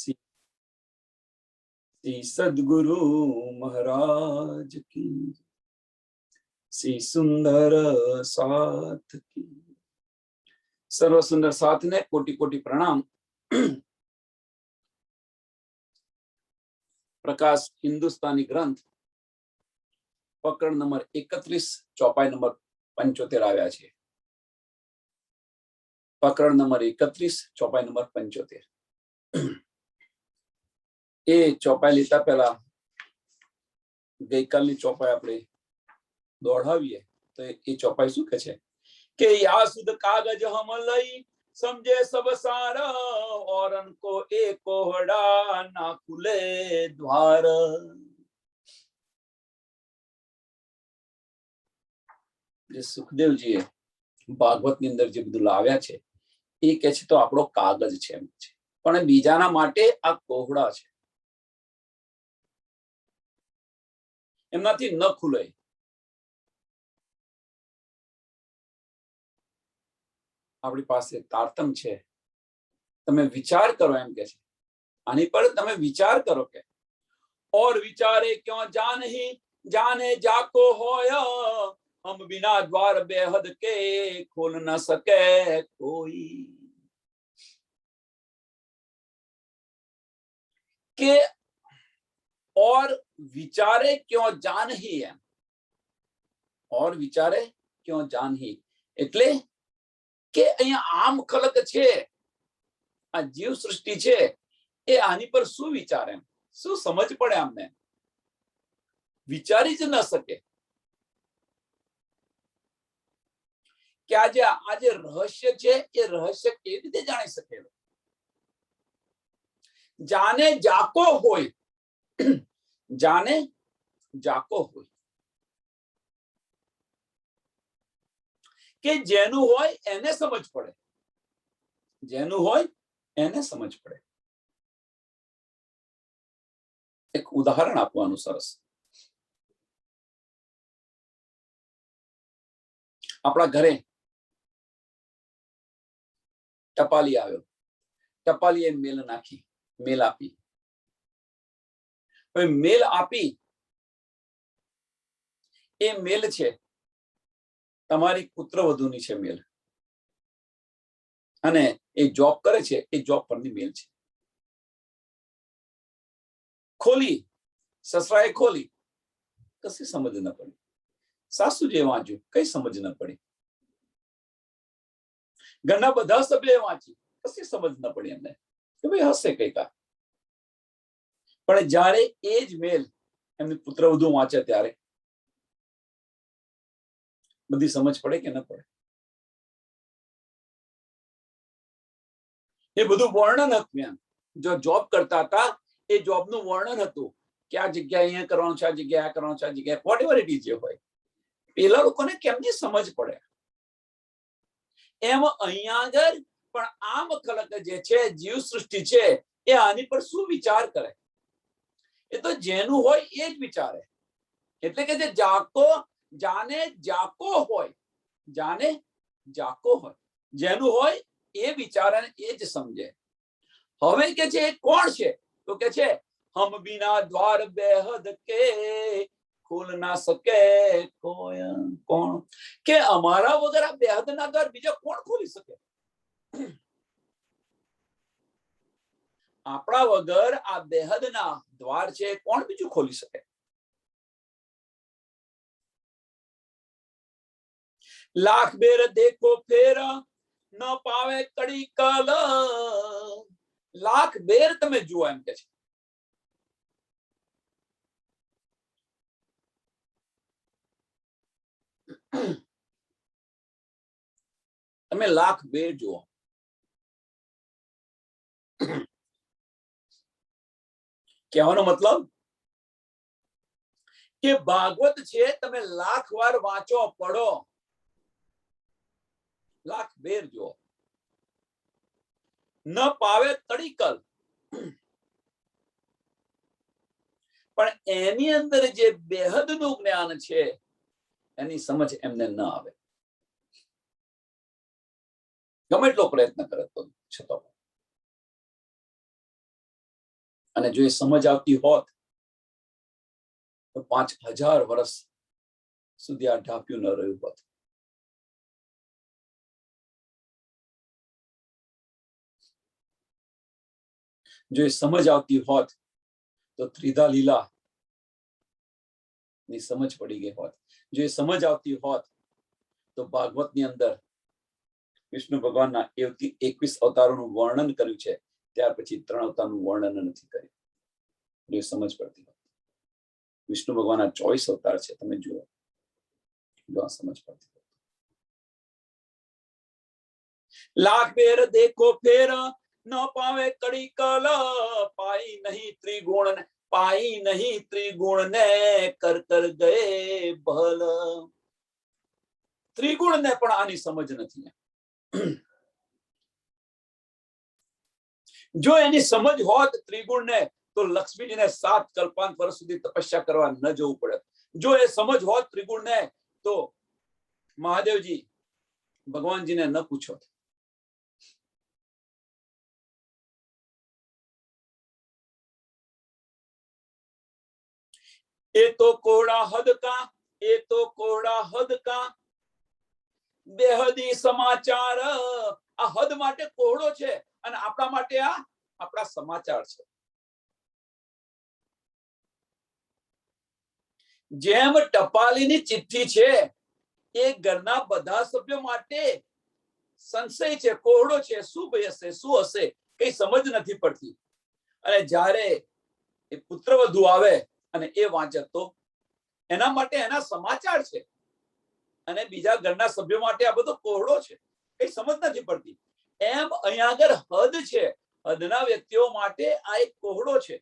श्री श्री सद्गुरु महाराज की, श्री सुंदर साथ की। सर्व सुंदर साथ ने कोटि कोटि प्रणाम। प्रकाश हिंदुस्तानी ग्रंथ प्रकरण नंबर 31 चौपाई नंबर 75 આવ્યા છે। પ્રકરણ નંબર 31 ચોપાઈ નંબર 75। એ ચોપાઈ લેતા પહેલા ગઈકાલની ચોપાઈ આપણે દોડાવીએ તો એ ચોપાઈ શું કહે છે કે યા સુધ કાગજ હમ લઈ समझे सब सार और को एक कोहड़ा ना खुले द्वार। જે સુખદેવજીએ ભાગવતની અંદર જે બધું લાવ્યા છે એ કહે છે તો આપણો કાગજ છે એમ છે, પણ બીજાના માટે આ કોહડા છે, એમનાથી ન ખુલે। આપણી પાસે તારતમ છે, તમે વિચાર કરો એમ કે છે, આની પર તમે વિચાર કરો કે और विचारे क्यों जान ही जाने जाको होया हम बिना द्वार बेहद के खोल न सके कोई। के और विचारे क्यों जान ही है, और विचारे क्यों जान ही એટલે કે અહીંયા આમ ખલક છે, આ જીવ સૃષ્ટિ છે, એ આની પર શું વિચારે, શું સમજ પડે અમને, વિચારી જ ન શકે કે આજે રહસ્ય છે એ રહસ્ય કેવી રીતે જાણી શકે। જાને જાકો હોય, જાને જાકો હોય કે જેનું હોય એને સમજ પડે, જેનું હોય એને સમજ પડે। એક ઉદાહરણ આપવાનું સરસ। આપણા ઘરે ટપાલી આવ્યો, ટપાલીએ મેલ નાખી, મેલ આપી। હવે મેલ આપી એ મેલ છે તમારી પુત્રવધુની છે મેલ, અને એ જોબ કરે છે, એ જોબ પરની મેલ છે। ખોલી, સસરાએ ખોલી, કશી સમજ ન પડી, સાસુજીએ વાંચ્યું, કઈ સમજ ન પડી, ઘરના બધા સભ્યોએ વાંચી, કશી સમજ ન પડી એમને કે ભાઈ હશે કઈ કા। પણ જ્યારે એ જ મેલ એમની પુત્રવધુ વાંચે ત્યારે બધી સમજ પડે કે ન પડે? એ બધું વર્ણન હતું એમ, જો જોબ કરતા હતા એ જોબનું વર્ણન હતું કે આ જગ્યાએ અહીંયા કરવાનું છે, આ જગ્યાએ આ કરવાનું છે, આ જગ્યાએ વોટ એવર ઇટ ઇઝ જે હોય, પેલા લોકોને કેમની સમજ પડે એમ અહીંયા આગળ પણ આમ ખલક જે છે, જીવ સૃષ્ટિ છે, એ આની પર શું વિચાર કરે? એ તો જેનું હોય એ જ વિચારે। એટલે કે જે જાકો, જાને જાકો હોય, જાને જાકો હોય, જેનું હોય એ વિચારે એ જ સમજે। હવે કે છે એ કોણ છે? તો કે છે હમ બિના દ્વાર બેહદ કે ખોલ ના સકે કોઈ। કોણ કે અમારા વગર આ બેહદના દ્વાર બીજા કોણ ખોલી શકે? આપણા વગર આ બેહદના દ્વાર છે કોણ બીજું ખોલી શકે? लाख बेर देखो फेर न पावे कड़ी कल, लाख बेर तमे जुओ एम के छे। तमे लाख बेर जुओ, કહેવાનો મતલબ કે ભાગવત છે તમે લાખ વાર વાંચો, પઢો, लाख बेर जो न पावे तड़ीकल, पण एनी अंदर जे बेहदનું જ્ઞાન છે એની સમજ એમને ન આવે, ગમે એટલો પ્રયત્ન કરે તો છતાં। અને જો એ સમજ આવતી હોત તો 5000 વર્ષ સુધી આ ઢાંપ્યું ન રહ્યું હોત. જો એ સમજ આવતી હોત તો ત્રિધા લીલા ની સમજ પડી ગઈ હોત. જો એ સમજ આવતી હોત તો ભાગવતની અંદર વિષ્ણુ ભગવાનના 21 અવતારોનું વર્ણન કર્યું છે, ત્યાર પછી 3 અવતારનું વર્ણન નથી કર્યું. જો સમજ પડતી હોત. વિષ્ણુ ભગવાનના 24 અવતાર છે, તમે જુઓ, જો આ સમજ પડતી હોત. લાખ બેર દેખો ફેર ન પાવે કડી કલ, પાઈ નહીં ત્રિગુણ ને, પાઈ નહીં ત્રિગુણ ને, કર કર ગયે ભલ. ત્રિગુણ ને પણ આની સમજ નથી. જો એની સમજ હોત ત્રિગુણ ને તો લક્ષ્મીજીને 7 કલ્પાંત વર્ષ સુધી તપસ્યા કરવા ન જવું પડે. જો એ સમજ હોત ત્રિગુણ ને તો મહાદેવજી ભગવાનજીને ન પૂછો. એ તો કોડા હદ કા, એ તો કોડા હદ કા, બેહદી સમાચાર. આ હદ માટે કોહડો છે અને આપણા માટે આ આપણા સમાચાર છે. જેમ ટપાલીની ચિઠ્ઠી છે એ ઘરના બધા સભ્યો માટે સંશય છે, કોહડો છે, શું હશે શું હશે કઈ સમજ નથી પડતી. અને જ્યારે એ પુત્રવધુ આવે અને એ વાંચે તો એના માટે એના સમાચાર છે, અને બીજા ઘરના સભ્યો માટે આ બધો કોહડો છે, કઈ સમજ નથી પડતી. એમ અહીંયા આગળ હદ છે, હદના વ્યક્તિઓ માટે આ એક કોહડો છે.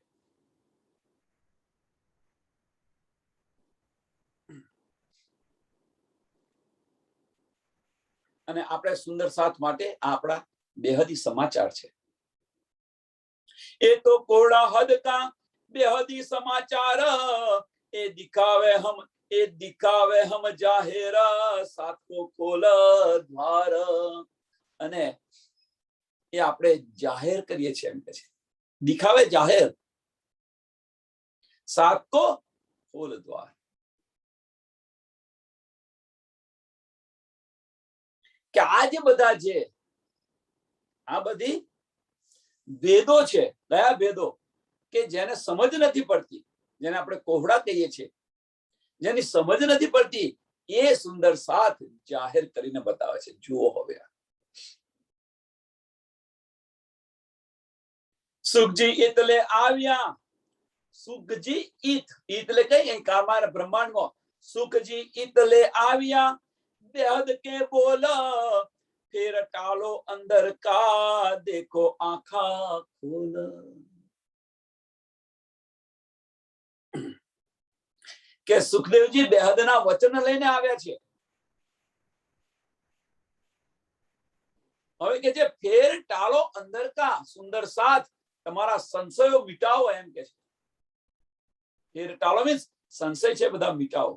અને આપણે સુંદર સાથ માટે આપણા બેહદી સમાચાર છે. એ તો કોડા હદ કા બેહદી સમાચાર, એ દિખાવે હમ જાહેર, સાત કો ખોલ દ્વાર. અને એ આપણે જાહેર કરીએ છીએ એમ કે છે, દિખાવે જાહેર, સાત કો ખોલ દ્વાર. કે આ જે બધા છે, આ બધી ભેદો છે. કયા ભેદો? કે જેને સમજ નથી પડતી, જેને આપણે કોહડા કહીએ છીએ, જેની સમજ નથી પડતી, એ સુંદર સાથ જાહેર કરીને બતાવે છે. જુઓ હવે, સુખજી એટલે આવ્યા. સુખજી એટલે કઈ કામાર બ્રહ્માંડમાં સુખજી એટલે આવ્યા, બેહદ કે બોલ, ફેર ટાલો અંદર કા, દેખો આંખા ખોલ. કે સુખદેવજી બેહદના વચન લઈને આવ્યા છે. હવે કે છે ફેર ટાળો અંદર કા, સુંદર સાથ તમારા સંશયો મિટાવો એમ કે છે. ફેર ટાળો મીન્સ સંશય છે બધા મિટાવો.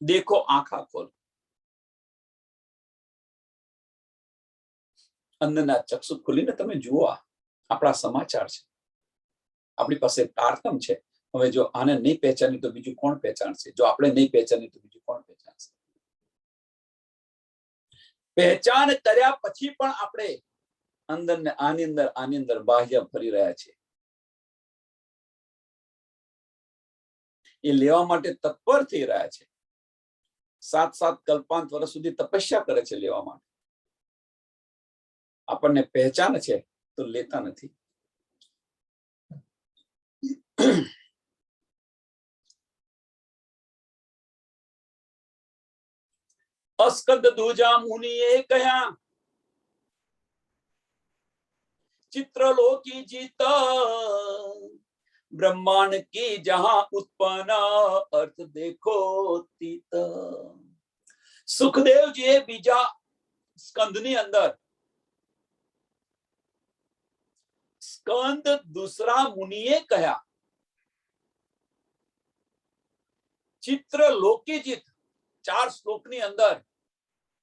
દેખો આંખા ખોલ. અંદરના ચક્ષુ ખોલીને તમે જુઓ, આપણા સમાચાર છે, આપણી પાસે તારતમ છે. હવે જો આને નહીં પહેચાની તો બીજું કોણ પહેચાનશે? જો આપણે નહીં પહેચાની તો બીજું કોણ પહેચાનશે? પહેચાન કર્યા પછી પણ આપણે અંદર ને આની અંદર બાહ્ય ફરી રહ્યા છે. એ લેવા માટે તત્પર થઈ રહ્યા છે. 7 કલ્પાંત વર્ષ સુધી તપસ્યા કરે છે લેવા માટે. આપણને પહેચાન છે તો લેતા નથી. અસ્કંદ દૂજા મુનિએ કહ્યા, चित्रलोकी जीत, ब्रह्मांड की जहां उत्पन्न, अर्थ देखो तीत. સુખદેવજીએ બીજા સ્કંદની અંદર સ્કંદ દૂસરા મુનિએ કહ્યા, ચિત્રલોકીજીત 4 શ્લોકની અંદર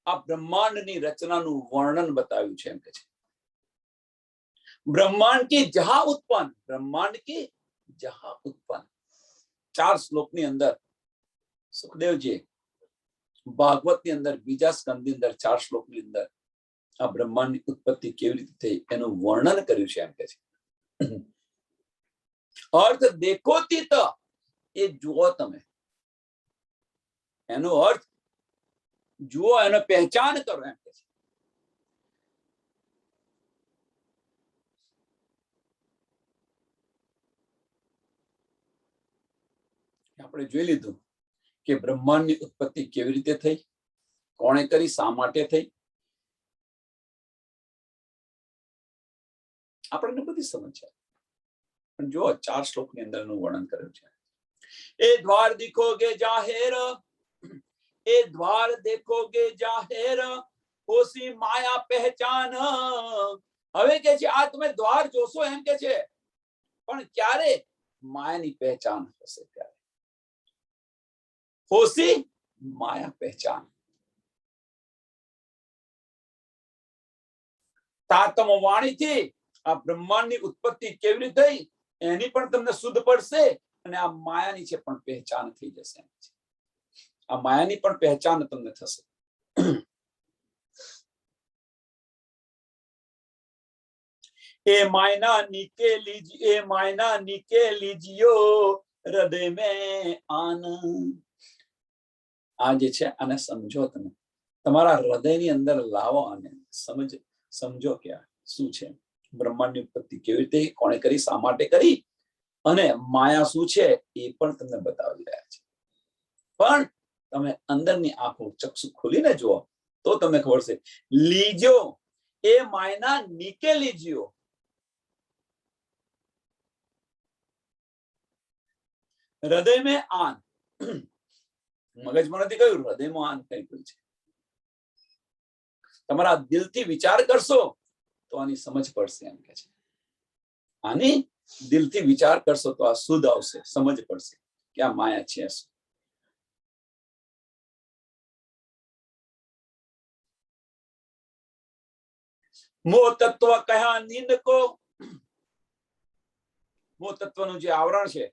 આ બ્રહ્માંડની રચનાનું વર્ણન બતાવ્યું છે એમ કે છે. ब्रह्मांड की जहां उत्पन्न, ब्रह्मांड की जहां उत्पन्न 4 શ્લોકની અંદર સુખદેવજી ભાગવતની અંદર બીજા સ્કંદની અંદર 4 શ્લોકની અંદર આ બ્રહ્માંડની ઉત્પત્તિ કેવી રીતે થઈ એનું વર્ણન કર્યું છે. એમ કે છે અર્થ દેખો તીત, એ જુઓ તમે, એનો અર્થ જુઓ, એનો પહેચાન કરો. એમ કે છે આપણે જોઈ લીધું કે બ્રહ્માંડની ઉત્પત્તિ કેવી રીતે થઈ, કોણે કરી, શા માટે થઈ, આપણને બધી સમજ છે. પણ જો 4 શ્લોકની અંદર એનું વર્ણન કર્યું છે. એ દ્વાર દિખોગે જાહેર, એ દ્વાર દેખોગે જાહેર, હોસી માયા પહેચાન. હવે કે છે આ તમે દ્વાર જોશો, એમ કે છે, પણ ક્યારે? માયાની પહેચાન હશે ત્યારે. હોસી માયા પહેચાન. તાતમ વાણીથી આ બ્રહ્માંડની ઉત્પત્તિ કેવી રીતે થઈ એની પણ તમને શુદ્ધ પડશે, અને આ માયાની છે પણ પહેચાન થઈ જશે. આ માયાની પણ પહેચાન તમને થશે. એ માયના નીકે લીजिए, એ માયના નીકે લીजियो હૃદય મેં આનંદ. આ જે છે આને સમજો, તમે તમારા હૃદયની અંદર લાવો, અને સમજો કે શું છે બ્રહ્માંડની ઉત્પત્તિ કેવી રીતે, કોણે કરી, શા માટે કરી, અને માયા શું છે એ પણ તમને બતાવી રહ્યા છે. પણ તમે અંદરની આંખો ચક્ષુ ખોલીને જુઓ તો તમને ખબર છે. લીજો, એ માયના નીકે લીजियो, હૃદય મેં આન. મગજમાં નથી કહ્યું, હૃદયમાં આન કઈ ગયું છે. તમારા દિલથી વિચાર કરશો તો આની સમજ પડશે. એમ કે છે આની દિલથી વિચાર કરશો તો આ શુદ્ધ આવશે, સમજ પડશે કે આ માયા છે શું. મોહ તત્વ કયા નીંદ કો, મોહ તત્વનું જે આવરણ છે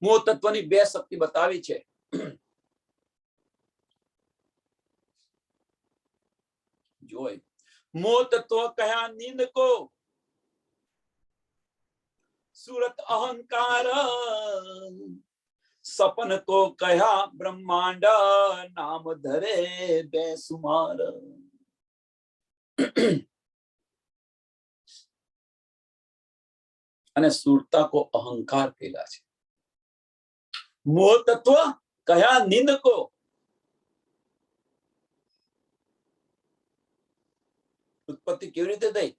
મોહ તત્વની 2 શક્તિ બતાવી છે. જોઈ મોહ તત્વ કયા નીંદ કો, સુરત અહંકાર, સપન કો કયા બ્રહ્માંડ, નામ ધરે બેસુમાર. અને સુરતા કો અહંકાર કહેલા છે. મોહ તત્વ કયા નીંદ કો, ઉત્પત્તિ કેવી રીતે થઈ?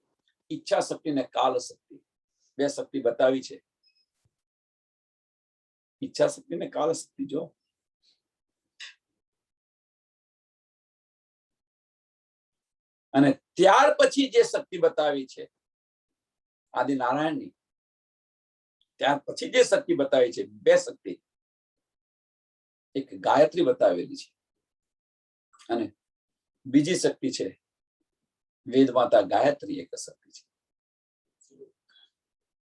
ઈચ્છા શક્તિ ને કાલ શક્તિ 2 શક્તિ બતાવી છે. ઈચ્છા શક્તિ ને કાલ શક્તિ જો, અને ત્યાર પછી જે શક્તિ બતાવી છે આદિનારાયણની, ત્યાર પછી જે શક્તિ બતાવી છે 2 શક્તિ, એક ગાયત્રી બતાવેલી છે અને બીજી શક્તિ છે વેદ માતા ગાયત્રી, એક શક્તિ છે.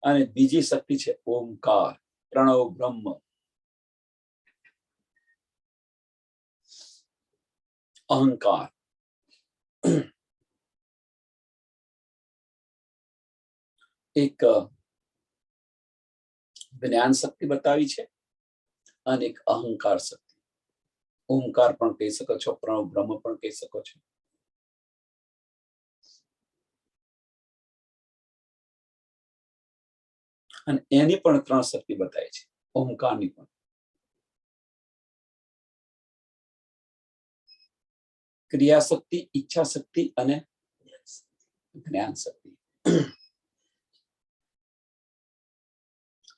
અને બીજી શક્તિ છે ઓમકાર, પ્રણવ બ્રહ્મ. અહંકાર, એક જ્ઞાન શક્તિ બતાવી છે અને એક અહંકાર શક્તિ. ઓમકાર પણ કહી શકો છો, પ્રણવ બ્રહ્મ પણ કહી શકો છો. અને એની પણ 3 શક્તિ બતાવી છે, ઓમકારની પણ. ક્રિયા શક્તિ, ઈચ્છા શક્તિ અને જ્ઞાન શક્તિ.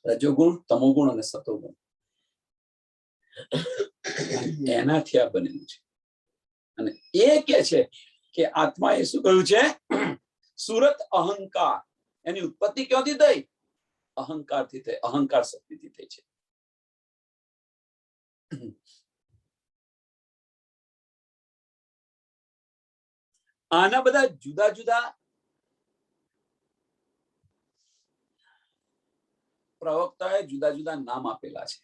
રજોગુણ, તમોગુણ અને સતોગુણ, એનાથી આ બનેલું છે. અને એ કે છે કે આત્મા એ શું કહ્યું છે? સુરત અહંકાર. એની ઉત્પત્તિ ક્યાંથી થઈ? અહંકારથી થઈ, અહંકાર શક્તિથી થઈ છે. આના બધા જુદા જુદા પ્રવક્તાએ જુદા જુદા નામ આપેલા છે.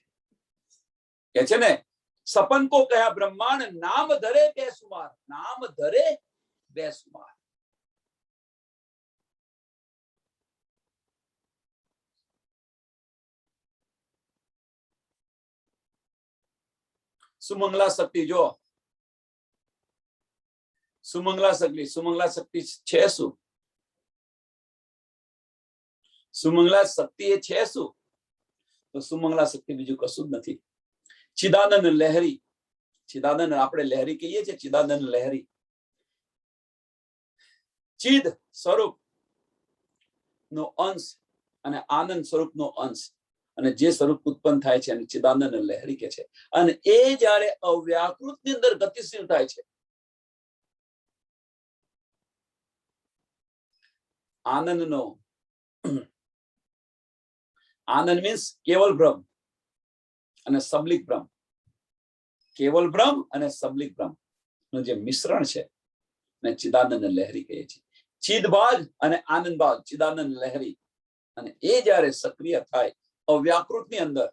કે છે ને, સપન કો કહ્યા બ્રહ્માંડ, નામ ધરે બેસુમાર, નામ ધરે બેસુમાર. સુમંગલા શક્તિ, જો સુમંગલા શક્તિ છે શું? સુમંગલા શક્તિ એ છે શું? તો સુમંગલા શક્તિ બીજું કશું જ નથી. ચિદાનંદ લહેરી, ચિદાનંદ આપણે લહેરી કહીએ છીએ, ચિદાનંદ લહેરી. ચિદ સ્વરૂપ નો અંશ અને આનંદ સ્વરૂપ નો અંશ, અને જે સ્વરૂપ ઉત્પન્ન થાય છે અને ચિદાનંદ લહેરી કે છે. અને એ જ્યારે અવ્યાકૃત ની અંદર ગતિશીલ થાય છે, આનંદનો, આનંદ મીન્સ કેવલ બ્રહ્મ અને સબલિક બ્રહ્મ, કેવલ બ્રહ્મ અને સબલિક બ્રહ્મ નું જે મિશ્રણ છે ને ચિદાનંદ લહેરી કહે છે. ચિદબાજ અને આનંદબાજ, ચિદાનંદ લહેરી. અને એ જ્યારે સક્રિય થાય અવ્યાકૃત ની અંદર,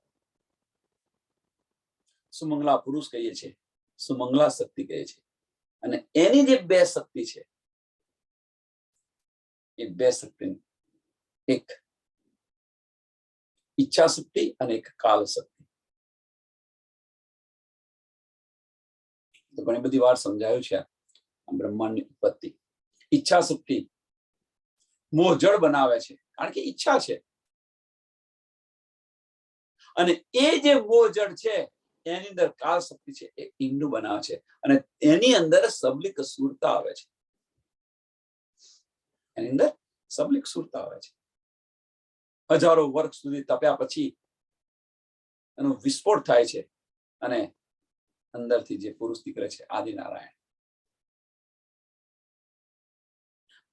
સુમંગલા પુરુષ કહીએ છીએ, સુમંગલા શક્તિ કહે છે. અને એની જે બે શક્તિ છે, એ બે શક્તિ, એક ઈચ્છા શક્તિ અને એક કાલ શક્તિ. તો ઘણી બધી વાર સમજાયું છે બ્રહ્માંડની ઉત્પત્તિ. ઈચ્છા શક્તિ મોહજળ બનાવે છે, કારણ કે ઈચ્છા છે. અને એ જે મોહજળ છે એની અંદર કાલ શક્તિ છે, એ ઈંડું બનાવે છે. અને એની અંદર સબલિક સુરતા આવે છે, એની અંદર સબલિક સુરતા આવે છે. હજારો વર્ષ સુધી તપ્યા પછી એનો વિસ્ફોટ થાય છે, અને અંદરથી જે પુરુષ નીકળે છે, આદિનારાયણ.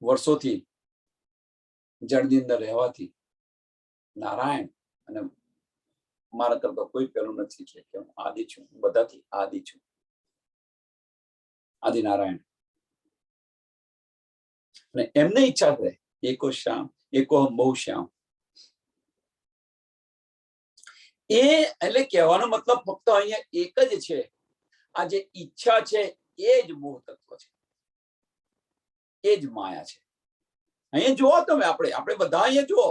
વર્ષોથી જળની અંદર રહેવાથી નારાયણ, અને મારા કરતા કોઈ પેલું નથી કે હું આદિ છું, હું બધાથી આદિ છું, આદિનારાયણ. અને એમને ઈચ્છા થાય એકો શ્યામ, એકો બહુ શ્યામ. એ એટલે કહેવાનો મતલબ ફક્ત અહીંયા એક જ છે, આ જે ઈચ્છા છે એ જ મોહ તત્વ છે, એ જ માયા છે. અહીંયા જુઓ તમે, આપણે બધા અહીંયા જુઓ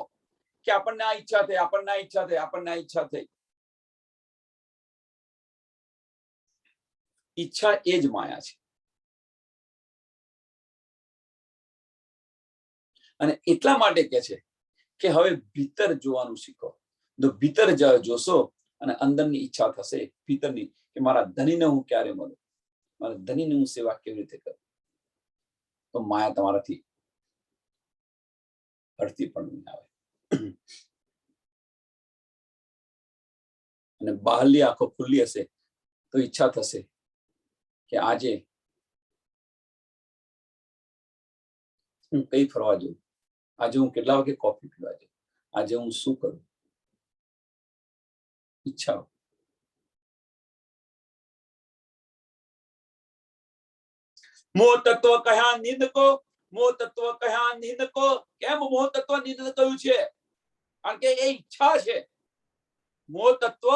કે આપણને આ ઈચ્છા થઈ, આપણને આ ઈચ્છા થઈ, આપણને આ ઈચ્છા થઈ. ઈચ્છા એ જ માયા છે. અને એટલા માટે કે છે કે હવે ભીતર જોવાનું શીખો. તો ભીતર જોશો અને અંદરની ઈચ્છા થશે ભીતરની, કે મારા ધણીને હું ક્યારે મળું, મારા ધણીની હું સેવા કેવી રીતે કરું, તો માયા તમારાથી હટતી પણ નહીં આવે. અને બહારની આંખો ખુલ્લી હશે તો ઈચ્છા થશે કે આજે હું કઈ ફરવા જઉં, આજે હું કેટલા વાગે કોફી પીવા જાઉં, આજે હું શું કરું. ઈચ્છાઓ. મોહ તત્વ કહ્યા નિંદકો, મોહ તત્વ કહ્યા નિંદકો. કેમ મોહ તત્વ નિંદ કહ્યું છે? કારણ કે એ ઈચ્છા છે. મોહ તત્વ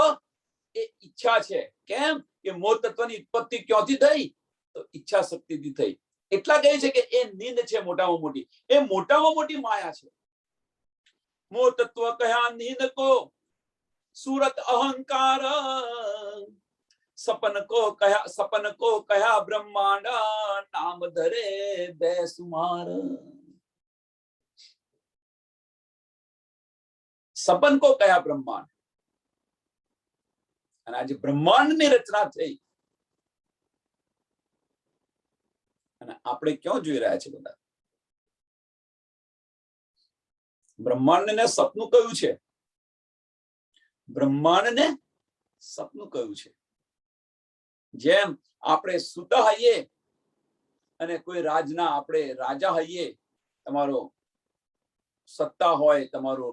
એ ઈચ્છા છે. કેમ કે મોહ તત્વની ઉત્પત્તિ ક્યાંથી થઈ? તો ઈચ્છા શક્તિથી થઈ. એટલા કહે છે કે એ નિંદ છે મોટામાં મોટી, એ મોટામાં મોટી માયા છે. મોહ તત્વ કહ્યા નિંદકો, સુરત અહંકાર. સપન કો કહ્યા બ્રહ્માંડ, નામ ધરે બેસુમાર. સપન કો કહ્યા બ્રહ્માંડ. અને આજે બ્રહ્માંડની રચના થઈ, અને આપણે ક્યાં જોઈ રહ્યા છે બધા? બ્રહ્માંડને સપનું કયું છે? બ્રહ્માંડને સપનું કયું છે? જેમ આપણે સુતા હઈએ અને કોઈ રાજના આપણે રાજા હઈએ, તમારો સત્તા હોય, તમારો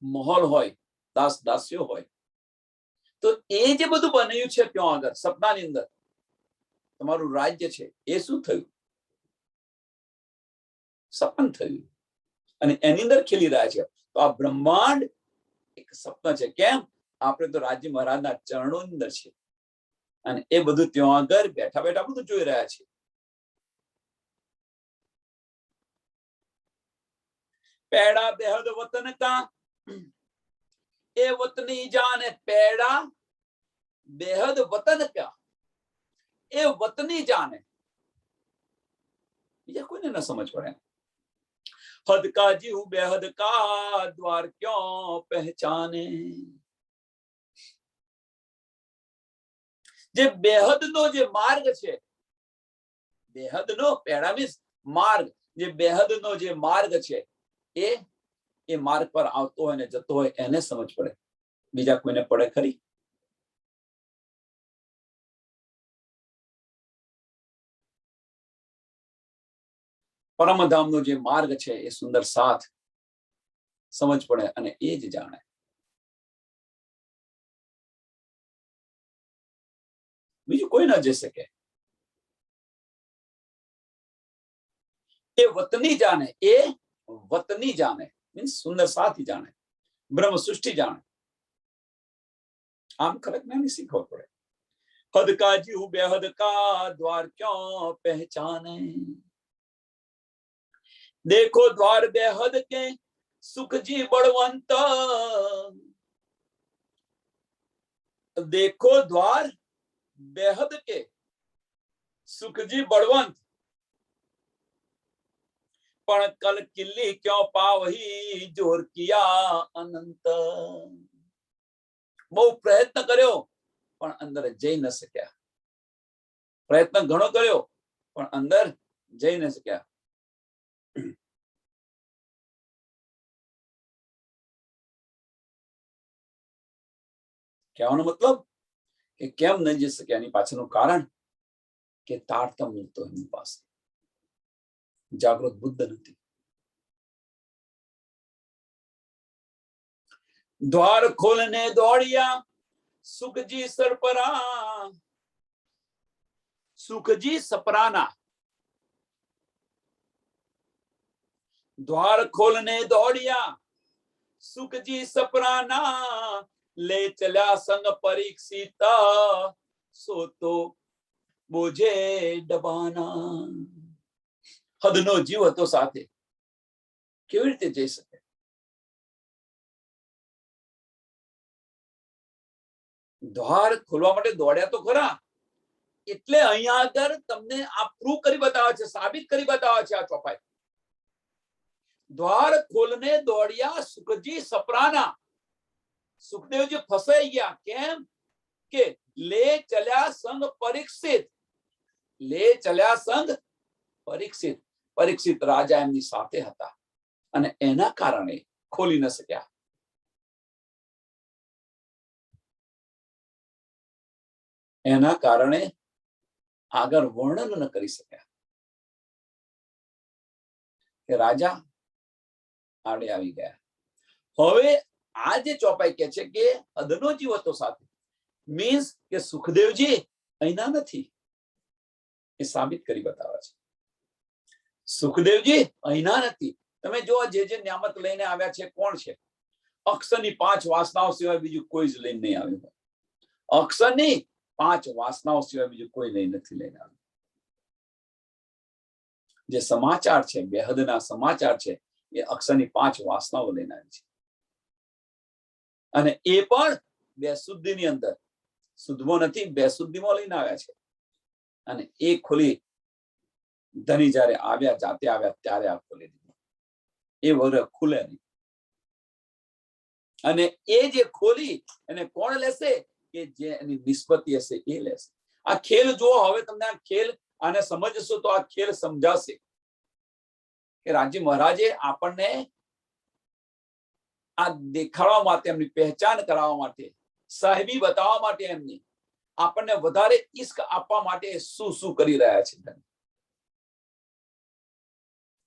મહોલ હોય, દાસ દાસીઓ હોય, તો એ જે બધું બન્યું છે ત્યાં આગળ સપનાની અંદર, તમારું રાજ્ય છે એ શું થયું? સપન થયું અને એની અંદર ખીલી રહ્યા છે. તો આ બ્રહ્માંડ એક સપન છે. કેમ? આપણે તો રાજ્ય મહારાજના ચરણોની અંદર છે અને એ બધું ત્યાં આગળ બેઠા બેઠા બધું જોઈ રહ્યા છે. पैड़ा बेहद वतन का ए वतनी जाने, पैड़ा बेहद वतन का ए वतनी जाने. ये कोई न समझ पड़े. हद का जीव बेहद का द्वार क्यों पहचाने. जे बेहद नो जे मार्ग छे, बेहद नो पैड़ा मीन्स मार्ग, जे बेहद नो जे मार्ग छे એ માર્ગ પર આવતો હોય ને જતો હોય એને સમજ પડે, બીજા કોઈને પડે ખરી? પરમધામનો જે માર્ગ છે એ સુંદર સાથ સમજ પડે અને એ જ જાણે. બીજું કોઈ ન જઈ શકે. એ વતની જાણે, એ वतनी जाने मीन्स सुंदर साथी जाने, ब्रह्म सृष्टि जाने. आम खलक नहीं सीखो पड़े. हद का जीव बेहद का द्वार क्यों पहचाने. देखो द्वार बेहद के सुख जी बड़वंत. देखो द्वार बेहद के सुख जी बड़वंत. पण कल किल्ली क्यों पावही जोर किया अनंत. બહુ પ્રયત્ન કર્યો પણ અંદર જઈ ન શક્યા. પ્રયત્ન ઘણો કર્યો પણ અંદર જઈ ન શક્યા. કહેવાનો મતલબ કે કેમ ન જઈ શક્યા એની પાછળનું કારણ કે તારતમ્ય નહોતો એમની પાસે, જાગૃત બુદ્ધ નથી. द्वार खोलने दौड़िया सुखजी सरपरा. सुखजी सपराना. द्वार खोलने दौड़िया सुखजी सपराना. ले चला संग परीक्षित सो तो बोझे डबाना. હદનો જીવ હતો સાથે, કેવી રીતે જઈ શકે? દ્વાર ખોલવા માટે દોડ્યા તો ખરા. એટલે અહીંયા આગળ તમને આ પ્રૂવ કરી બતાવે છે, સાબિત કરી બતાવે છે આ ચોપાઈ. દ્વાર ખોલને દોડ્યા સુખજી સપરાના. સુખદેવજી ફસાઈ ગયા. કેમ? કે લે ચલ્યા સંગ પરીક્ષિત. લે ચલ્યા સંગ પરીક્ષિત. પરીક્ષિત રાજા એમની સાથે હતા અને એના કારણે ખોલી ન શક્યા. એના કારણે આગળ વર્ણન ન કરી શક્યા કે રાજા આડે આવી ગયા. હવે આ જે ચોપાઈ કે છે કે અદનો જીવ હતો સાથે, મીન્સ કે સુખદેવજી અહીંના નથી, એ સાબિત કરી બતાવે છે. સુખદેવજી અહીંના નથી. તમે જો જે નિયામત લઈને આવ્યા છે કોણ છે? અક્ષરની 5 વાસનાઓ સિવાય બીજું કોઈ જ લઈને નહીં આવ્યું. અક્ષરની 5 વાસનાઓ સિવાય બીજું કોઈ લઈને નથી લઈને આવ્યું. જે સમાચાર છે, બેહદના સમાચાર છે, એ અક્ષરની 5 વાસનાઓ લઈને આવી છે. અને એ પણ બેશુદ્ધિની અંદર, શુદ્ધમાં નથી, બેશુદ્ધિમાં લઈને આવ્યા છે. અને એ ખોલી ધની જયારે આવ્યા, જાતે આવ્યા ત્યારે આ ખોલી દીધું. એ વગર ખુલે નહીં. અને એ જે ખોલી એને કોણ લેશે? કે જે એની નિસ્બતી હશે એ લેશે. આ ખેલ જુઓ. હવે તમને આ ખેલ આને સમજશો તો આ ખેલ સમજાશે કે રાજ્ય મહારાજે આપણને આ દેખાડવા માટે, એમની પહેચાન કરાવવા માટે, સાહેબી બતાવવા માટે, એમની આપણને વધારે ઈશ્ક આપવા માટે શું શું કરી રહ્યા છે.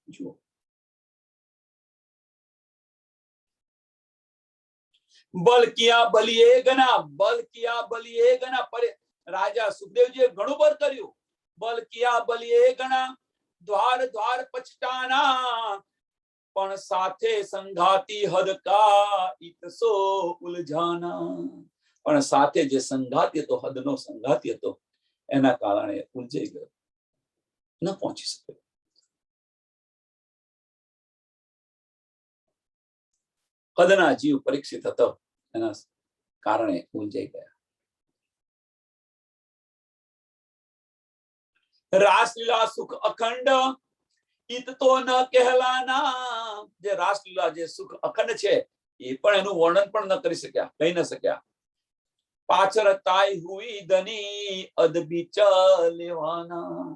જુઓ, બલ કિયા બલિએ ગના. બલ કિયા બલિએ ગના. રાજા સુખદેવજીએ ઘણું બળ કર્યું बल किया बलिए गणा द्वार द्वार पछताना पण साथे संघाती हद का इतसो उलझाना पण સાથે જે સંઘાતી હતો હદનો સંઘાતી હતો એના કારણે ઉલઝાઈ ગયો ન પહોંચી શક્યો હદના જીવ પરીક્ષિત હતો એના કારણે ઉલઝાઈ ગયા रासलीला सुख अखंड इत तो न कहलाना जे रासलीला जे सुख अखंड છે એ પણ એનું વર્ણન પણ ન કરી શક્યા કહી ન શક્યા પાછળ તાઈ હુઈ ધની અદબી ચલેવાના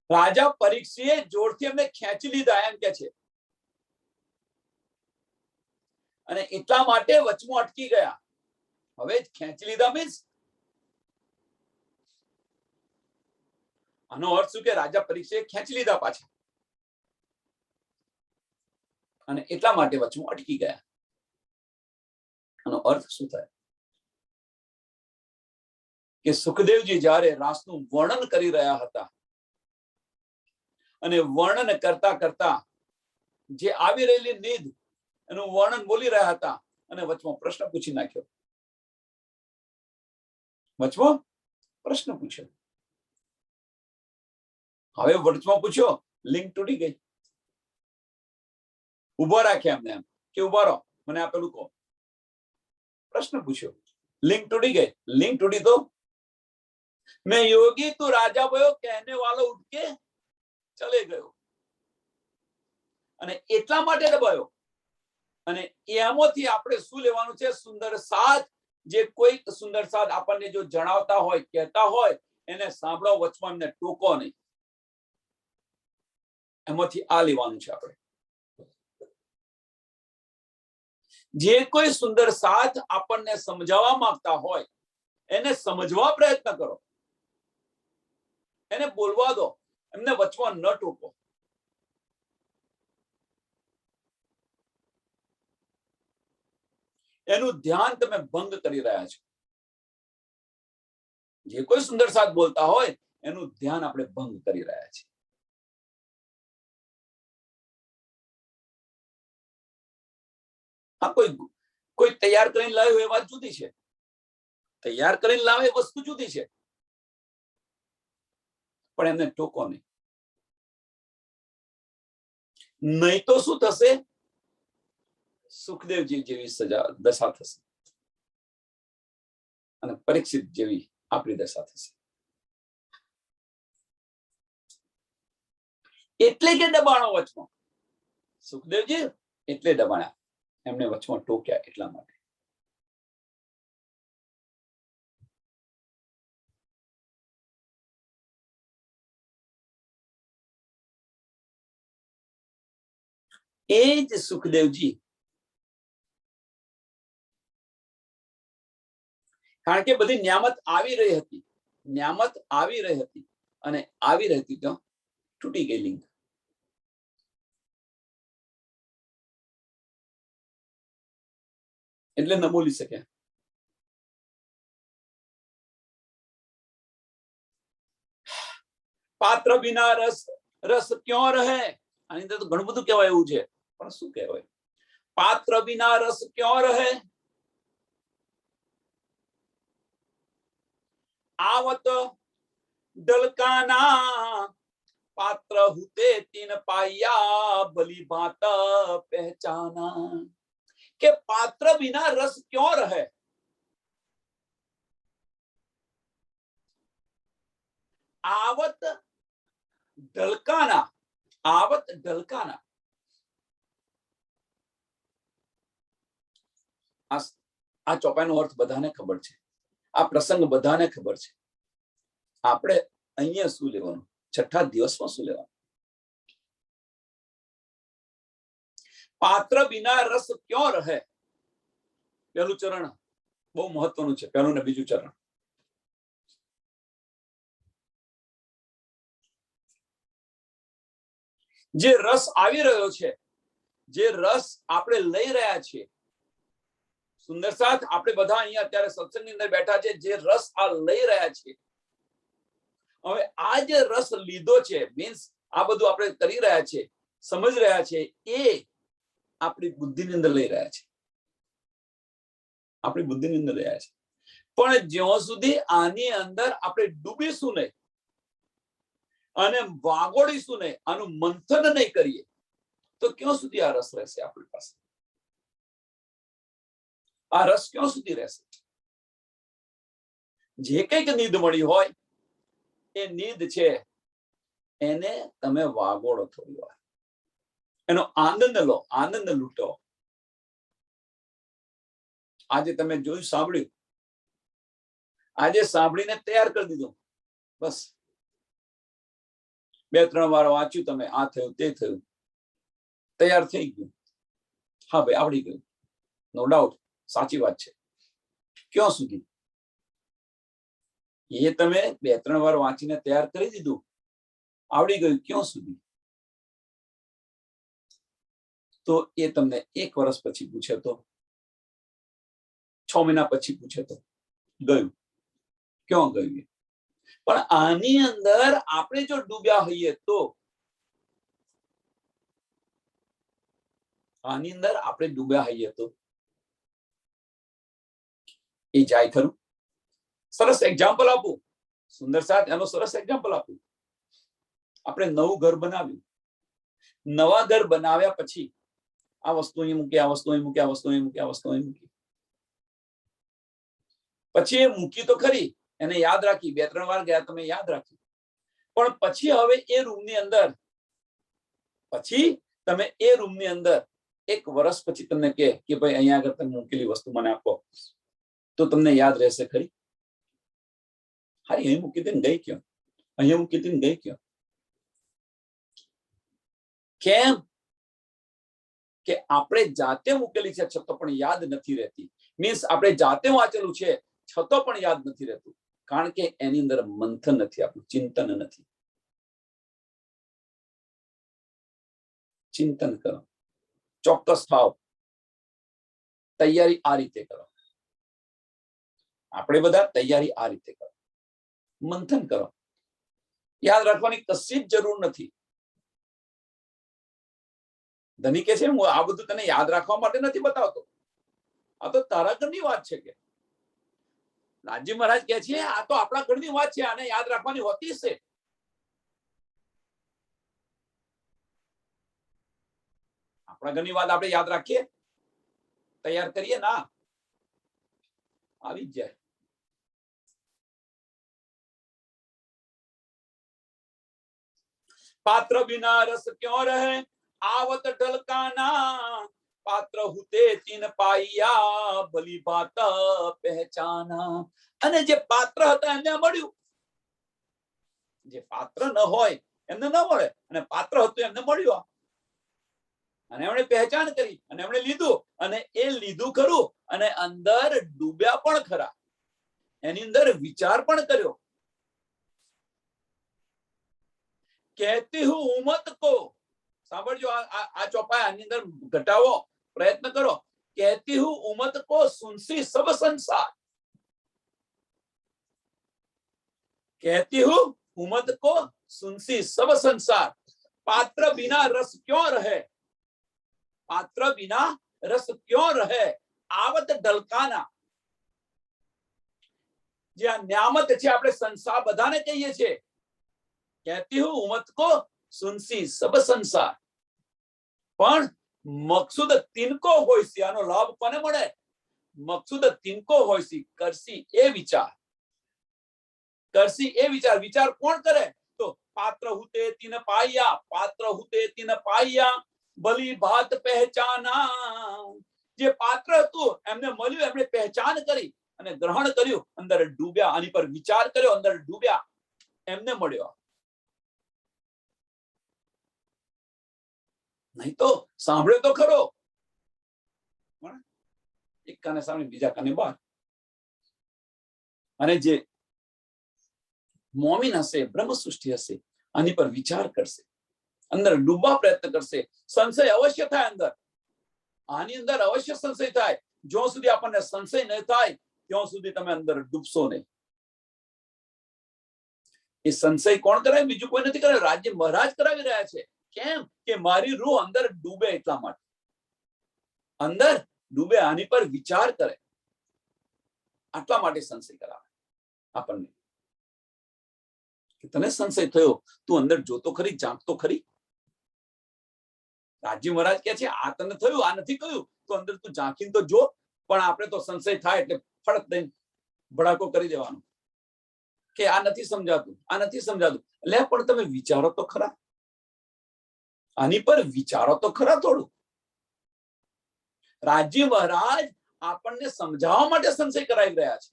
રાજા પરીક્ષિતે જોરથી એમને ખેંચી લીધા એમ કે છે અને એટલા માટે વચમાં અટકી ગયા હવે ખેંચી લીધા મીન્સ આનો અર્થ શું કે રાજા પરીક્ષિતે ખેંચી લીધા પાછા અને એટલા માટે વચમાં અટકી ગયા આનો અર્થ શું થાય કે સુખદેવજી જ્યારે રાસનું વર્ણન કરી રહ્યા હતા અને વર્ણન કરતા કરતા જે આવી રહેલી નીંદ એનું વર્ણન બોલી રહ્યા હતા અને વચમાં પ્રશ્ન પૂછી નાખ્યો વચમાં પ્રશ્ન પૂછ્યો હવે વચમાં પૂછ્યો લિંક તૂટી ગઈ ઉભો રાખ્યા એમને એમ કે ઉભા રહો મને આપેલું કહો પ્રશ્ન પૂછ્યો લિંક તૂટી ગઈ લિંક તૂટી તો मैं योगी तू राजा भयो कहने वालो उठ के चले गयो અને એટલા માટે દબાયો અને એમાંથી આપણે શું લેવાનું છે સુંદર સાથ જે કોઈ સુંદર સાથ આપણને જો જણાવતા હોય કહેતા હોય એને સાંભળો વચમાં એમને ટોકો નહીં એમાંથી આ લેવાનું છે આપણે જે કોઈ સુંદર સાથ આપણને સમજાવવા માંગતા હોય એને સમજવા પ્રયત્ન કરો એને બોલવા દો એમને વચમાં ન ટોકો એનું ધ્યાન તમે ભંગ કરી રહ્યા છો જે કોઈ સુંદર સાથ બોલતા હોય એનું ધ્યાન આપણે ભંગ કરી રહ્યા છીએ આ કોઈ તૈયાર કરીને લાવ્યો એ વાત જુદી છે તૈયાર કરીને લાવે એ વસ્તુ જુદી છે પણ એમને ટોકો નહીં નહીં તો શું થશે સુખદેવજી જેવી સજા દશા થશે અને પરીક્ષિત જેવી આપણી દશા થશે એટલે કે દબાણો વચમાં સુખદેવજી એટલે દબાણ્યા એમને વચમાં ટોક્યા એટલા માટે એ જ સુખદેવજી કારણ કે બધી ન્યામત આવી રહી હતી અને આવી રહી હતી તો તૂટી ગઈ લિંક એટલે ન બોલી શક્યા પાત્ર વિના રસ ક્યાં રહે આની અંદર તો ઘણું બધું કહેવાય એવું છે પણ શું કહેવાય પાત્ર વિના રસ ક્યાં રહે आवत डलकाना पात्र हुते तीन पाया बलि भात पहचाना के पात्र बिना रस क्यों रहे आवत ढलकाना આ ચોપાઈનો અર્થ બધાને ખબર છે આ પ્રસંગ બધાને ખબર છે આપણે અહીંયા શું લેવાનું છઠ્ઠા દિવસમાં શું લેવાનું પાત્ર વિના રસ ક્યાં રહે પહેલું ચરણ બહુ મહત્વનું છે પહેલું ને બીજું ચરણ જે રસ આવી રહ્યો છે જે રસ આપણે લઈ રહ્યા છીએ સુંદર સાથ આપણે બધા અહીંયા અત્યારે સત્સંગની અંદર બેઠા છે, જે રસ આ લઈ રહ્યા છે, હવે આ જે રસ લીધો છે, મીન્સ આ બધું આપણે કરી રહ્યા છે, સમજ રહ્યા છે, એ આપણી બુદ્ધિની અંદર લઈ રહ્યા છે, આપણી બુદ્ધિની અંદર રહ્યા છે. પણ જ્યાં સુધી આની અંદર આપણે ડૂબીશું નહીં અને વાગોડીશું નહીં, આનું મંથન નહીં કરીએ, તો ક્યાં સુધી આ રસ રહેશે આપણી પાસે? આ રસ ક્યાં સુધી રહેશે? જે કંઈક નીંદ મળી હોય એ નીંદ છે, એને તમે વાગોળો થોડી વાર, એનો આનંદ લો, આનંદ લૂંટો. આજે તમે જોયું, સાંભળ્યું, આજે સાંભળીને તૈયાર કરી દીધું, બસ 2-3 વાર વાંચ્યું તમે, આ થયું તે થયું, તૈયાર થઈ ગયું, હા ભાઈ આવડી ગયું, નો ડાઉટ, સાચી વાત છે. ક્યાં સુધી? એ તમે 2-3 વાર વાંચીને તૈયાર કરી દીધું, આવડી ગયું, ક્યાં સુધી? તો એ તમને 1 વર્ષ પછી પૂછે તો, 6 મહિના પછી પૂછે તો, ગયું, ક્યાં ગયું? પણ આની અંદર આપણે જો ડૂબ્યા હોઈએ તો, આની અંદર આપણે ડૂબ્યા હોઈએ તો એ જાય ખરું? સરસ એક્ઝામ્પલ આપું, સુંદર સાથ, એનો સરસ એક્ઝામ્પલ આપું. આપણે નવું ઘર બનાવ્યું, નવા ઘર બનાવ્યા પછી આ વસ્તુ અહીં મૂકી, આ વસ્તુ અહીં મૂકી, આ વસ્તુ અહીં મૂકી, આ વસ્તુ અહીં મૂકી, પછી એ મૂકી તો ખરી, એને યાદ રાખી, 2-3 વાર ગયા તમે યાદ રાખી, પણ પછી હવે એ રૂમની અંદર, પછી તમે એ રૂમની અંદર 1 વર્ષ પછી તમને કે ભાઈ અહીંયા આગળ તમે મૂકેલી વસ્તુ મને આપો, તો તમને યાદ રહેશે ખરી? હારી અહીં મૂકી દઈને ગઈ ક્યાં? અહીંયા મૂકી દઈને ગઈ ક્યાં? કેમ? કે આપણે જાતે મૂકેલી છે છતાં પણ યાદ નથી રહેતી. મીન્સ આપણે જાતે વાંચેલું છે છતાં પણ યાદ નથી રહેતું, કારણ કે એની અંદર મંથન નથી, આપણું ચિંતન નથી. ચિંતન કરો, ચોક્કસ થાવ, તૈયારી આ રીતે કરો. આપણે બધા તૈયારી આ રીતે કરો, મંથન કરો. યાદ રાખવાની કશી જ જરૂર નથી. ધની કે છે હું આ બધું તને યાદ રાખવા માટે નથી બતાવતો, આ તો તારા ઘરની વાત છે. કે નાજી મહારાજ કે છે આ તો આપણા ઘરની વાત છે, આને યાદ રાખવાની હોતી છે. આપણા ઘરની વાત આપણે યાદ રાખીએ, તૈયાર કરીએ ના, આવી જ જાય. પાત્ર બિના રસ ક્યો રહે, आवत ढलकाना, पात्र हुते तीन पाइया, भली बात पहचाना. અને જે પાત્ર હતા એમને મળ્યું, જે પાત્ર ન હોય એમને ન મળે, અને પાત્ર હતું એમને મળ્યું, અને એમણે પહેચાન કરી, અને એમણે લીધું, અને એ લીધું ખરું, અને અંદર ડૂબ્યા પણ ખરા, એની અંદર વિચાર પણ કર્યો. કહેતી હું ઉમત કો, સાંભળજો, આ ચોપાઈ આની અંદર ઘટાવો, પ્રયત્ન કરો. કહેતી હું ઉમત કો સુનસી સબ સંસાર, कहती हूं उमत को सुनसी सब संसार, पात्र बिना रस क्यों रहे, पात्र बिना रस क्यों रहे, आवत ढलकाना. જે આ ન્યામત છે આપણે સંસાર બધાને કહીએ છીએ. કહેતી હું ઉમત કો સુનસી સબ સંસાર, પણ મકસૂદ તિનકો હોય છે, આનો લાભ કોને મળે? મકસૂદ તિનકો હોય છે, કરસી એ વિચાર, કરસી એ વિચાર. વિચાર કોણ કરે? તો પાત્ર હુતે તીન પાયા, પાત્ર હુતે તીન પાયા, ભલી ભાત પહેચાના. જે પાત્ર હતું એમને મળ્યું, એમણે પહેચાન કરી અને ગ્રહણ કર્યું, અંદર ડૂબ્યા, આની પર વિચાર કર્યો, અંદર ડૂબ્યા, એમને મળ્યો. નહીં તો સાંભળ્યો તો ખરો, એક કાને સામે બીજા કાને બહાર. અને જે મોમીન હશે, બ્રહ્મ સૃષ્ટિ હશે, આની પર વિચાર કરશે, અંદર ડૂબવા પ્રયત્ન કરશે, સંશય અવશ્ય થાય અંદર, આની અંદર અવશ્ય સંશય થાય. જો સુધી આપણને સંશય ન થાય ત્યાં સુધી તમે અંદર ડૂબશો નહીં. એ સંશય કોણ કરાવે? બીજું કોઈ નથી કરાવે, રાજ્ય મહારાજ કરાવી રહ્યા છે. કેમ? કે મારી રૂહ અંદર ડૂબે એટલા માટે. અંદર ડૂબે, આની પર વિચાર કરે, આટલા માટે સંશય કરાવે આપણને. કે તને સંશય થયો, તું અંદર જોતો ખરી, જાગતો ખરી. રાજ્ય મહારાજ કે છે આ તને થયું, આ નથી કહ્યું, તો અંદર તું ઝાંકીને તો જો. પણ આપણે તો સંશય થાય એટલે ફળક દઈને ભડાકો કરી દેવાનો કે આ નથી સમજાતું, આ નથી સમજાતું. એટલે પણ તમે વિચારો તો ખરા, આની પર વિચારો તો ખરા થોડું. રાજ્ય મહારાજ આપણને સમજાવવા માટે સંશય કરાવી રહ્યા છે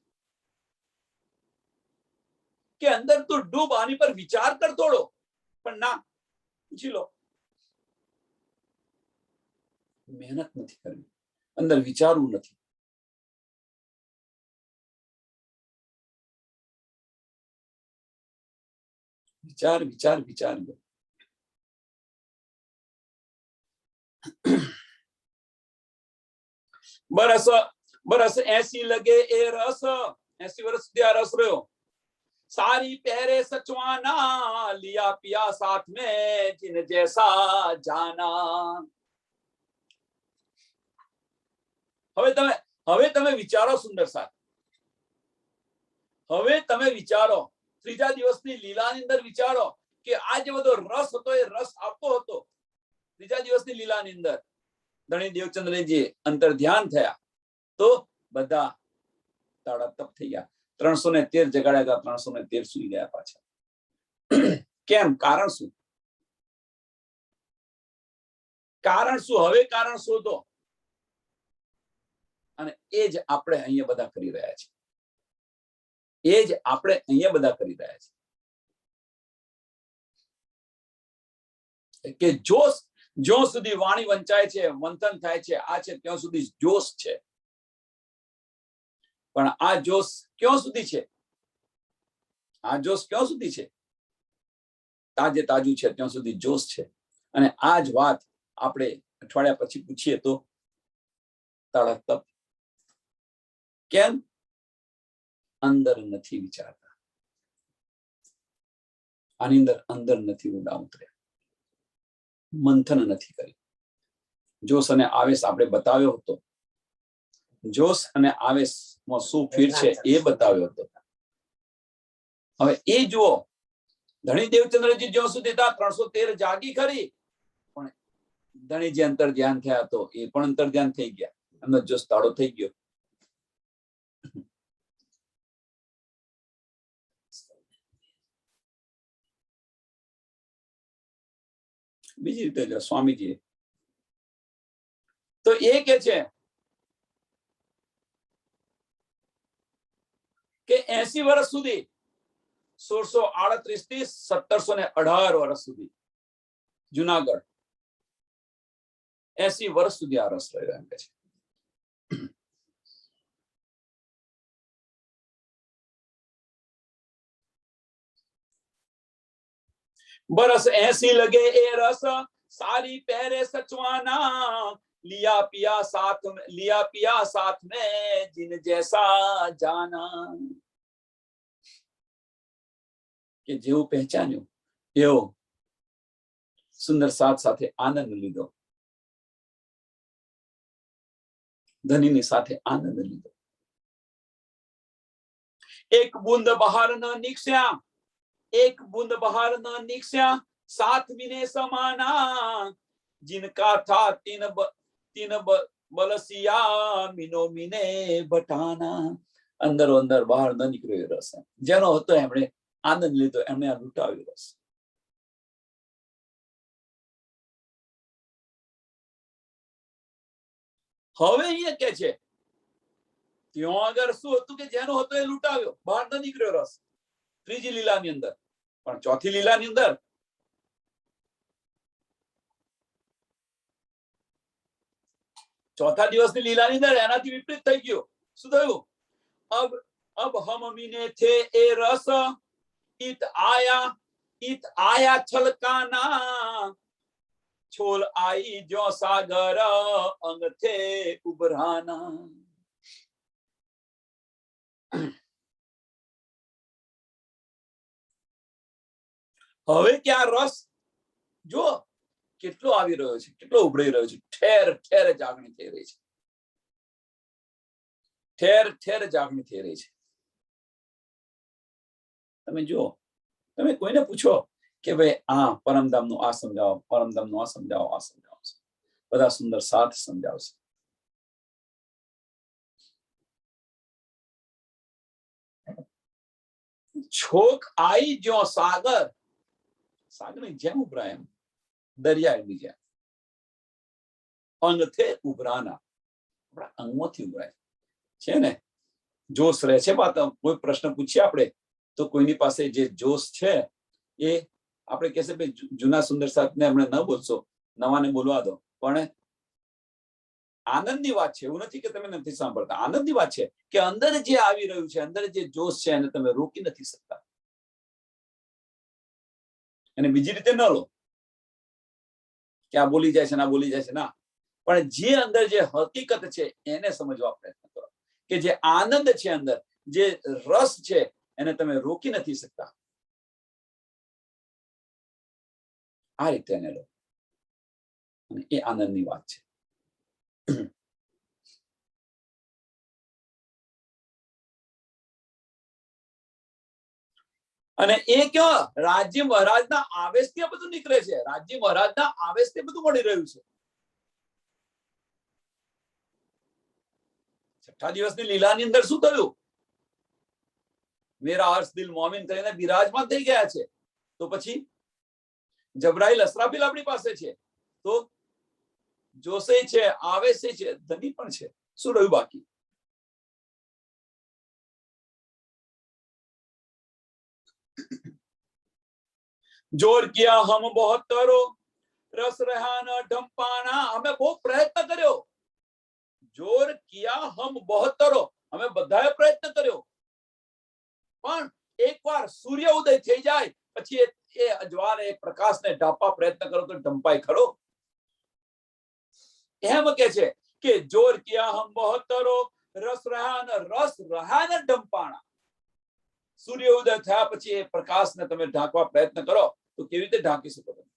કે અંદર તું ડૂબ, આની પર વિચાર કર થોડો. પણ ના, પૂછી લો. મહેનત નથી કરવી, અંદર વિચારવું નથી. વિચાર વિચાર વિચાર. બરસ બરસ 80 લગે એ રસ, 80 વર્ષ સુધી આ રસ રહ્યો. सारी पहरे सचवाना, लिया पिया साथ में जिन जैसा जाना. હવે તમે વિચારો સુંદર સાથ. હવે તમે વિચારો ત્રીજા દિવસની લીલાની અંદર વિચારો કે આ જે બધો રસ હતો એ રસ આપતો હતો. ત્રીજા દિવસની લીલાની અંદર ધણી દેવચંદ્રજી અંતર ધ્યાન થયા તો બધા તાળાતપ થઈ ગયા. 313 જગાડ્યા હતા, 313 સુઈ ગયા પાછા. કેમ? કારણ શું? કારણ શું? હવે કારણ શોધો. અને એ જ આપણે અહીંયા બધા કરી રહ્યા છીએ. એ જ આપણે અહીંયા બધા કરી રહ્યા છીએ કે જોશ જ્યાં સુધી વાણી વંચાય છે, મંથન થાય છે, આ છે ત્યાં સુધી જોશ છે. પણ આ જોશ ક્યાં સુધી છે? આ જોશ ક્યાં સુધી છે? તાજે તાજું છે ત્યાં સુધી જોશ છે. અને આ જ વાત આપણે અઠવાડિયા પછી પૂછીએ તો તળતપ. કેમ? અંદર નથી વિચારતા, આની અંદર નથી ઊંડા ઉતર્યા, મંથન નથી કર્યું. જોશ અને આવેશ આપણે બતાવ્યો હતો. જોશ અને આવેશમાં શું ફીર છે એ બતાવ્યો હતો. હવે એ જુઓ, ધણી દેવચંદ્રજી જ્યાં સુધી હતા 313 જાગી ખરી, પણ ધણીજી અંતર ધ્યાન થયા તો એ પણ અંતર ધ્યાન થઈ ગયા. એમનો જોશ તાળો થઈ ગયો. બીજી રીતે જો સ્વામીજી તો એ કે છે કે 80 વર્ષ સુધી 1638 થી 1718 વર્ષ સુધી જુનાગઢ 80 વર્ષ સુધી આ રસ રહ્યો એમ કે છે. बरस 80 लगे ए रस, सारी पहरे सचवाना, लिया पिया साथ में जिन जैसा जाना. કે જેવું પહેચાન્યું એવો સુંદર સાથ સાથે આનંદ લીધો, ધનીની સાથે આનંદ લીધો. એક બૂંદ બહાર ન નીકળ્યા, एक बूंद बाहर न निकसा, साथ विने समाना, जिनका था तीन बलसिया, मीनो मीने बटाना. अंदर अंदर બહાર ન નીકળ્યો રસ. જેનો હતો એમણે આનંદ લીધો, એમણે આ લૂંટાવ્યો રસ. હવે અહીંયા કે છે ત્યાં આગળ શું હતું કે જેનો હતો એ લૂંટાવ્યો, બહાર ન નીકળ્યો રસ. ત્રીજી લીલાની અંદર. પણ ચોથી લીલાની અંદર ચોથા દિવસની લીલાની અંદર એનાથી વિપરીત થઈ ગયો. શું થયું? અબ હમ મીને થે એ રસ, इत आया छलकाना, છોલ આઈ જો સાગર અંગ થે ઉભરાના. હવે ક્યાં રસ જો કેટલો આવી રહ્યો છે, કેટલો ઉભરાઈ રહ્યો છે. ઠેર ઠેર જાગણી થઈ રહી છે, ઠેર ઠેર જાગણી થઈ રહી છે. તમે જુઓ, તમે કોઈને પૂછો કે ભાઈ આ પરમધામ નું આ સમજાવો, પરમધામ નું આ સમજાવો, આ સમજાવો, બધા સુંદર સાથ સમજાવશે. છોક આઈ જો સાગર, સાગરની જેમ ઉભરાય એમ, દરિયાની જેમ. અંગ થે ઉભરાના, આપણા અંગોથી ઉભરાય છે ને. જોશ રહે છે. કોઈ પ્રશ્ન પૂછીએ આપણે તો કોઈની પાસે જે જોશ છે એ આપણે કહેશે ભાઈ જૂના સુંદર સાથને હમણાં ન બોલશો, નવાને બોલવા દો. પણ આનંદની વાત છે, એવું નથી કે તમે નથી સાંભળતા. આનંદની વાત છે કે અંદર જે આવી રહ્યું છે, અંદર જે જોશ છે એને તમે રોકી નથી શકતા. એને બીજી રીતે ન લો કે આ બોલી જાય છે, ના બોલી જાય છે, ના. પણ જે અંદર જે હકીકત છે એને સમજવા પ્રયત્ન કરો કે જે આનંદ છે, અંદર જે રસ છે એને તમે રોકી નથી શકતા. આ રીતે એને લો, અને એ આનંદની વાત છે. અને એ કયો રાજ્ય મહારાજના આવેશથી બધું નીકળે છે. રાજ્ય મહારાજના આવેશથી બધું મળી રહ્યું છે. છઠ્ઠા દિવસની લીલાની અંદર શું થયું? મેરા હર્ષ દિલ મોમિન કરીને બિરાજમાન થઈ ગયા છે. તો પછી જબરાઈલ અસરાફીલ આપણી પાસે છે, તો જોશે છે, આવેશ છે, ધની પણ છે. શું રહ્યું બાકી? જોર કિયા હમ બહોત કરો, રસ રહ્યા ન ઢંપાણા. અમે બહુ પ્રયત્ન કર્યો. જોર કિયા હમ બહોત કરો, અમે બધાએ પ્રયત્ન કર્યો. પણ એકવાર સૂર્ય ઉદય થઈ જાય પછી એ અજવાળ એ પ્રકાશને ઢાંપવા પ્રયત્ન કરો તો ઢંપાય ખરો? એમ કે છે કે જોર કિયા હમ બહોત કરો, રસ રહ્યા ન ઢંપાણા. સૂર્ય ઉદય થયા પછી એ પ્રકાશને તમે ઢાંકવા પ્રયત્ન કરો તો કેવી રીતે ઢાંકી શકો તમે?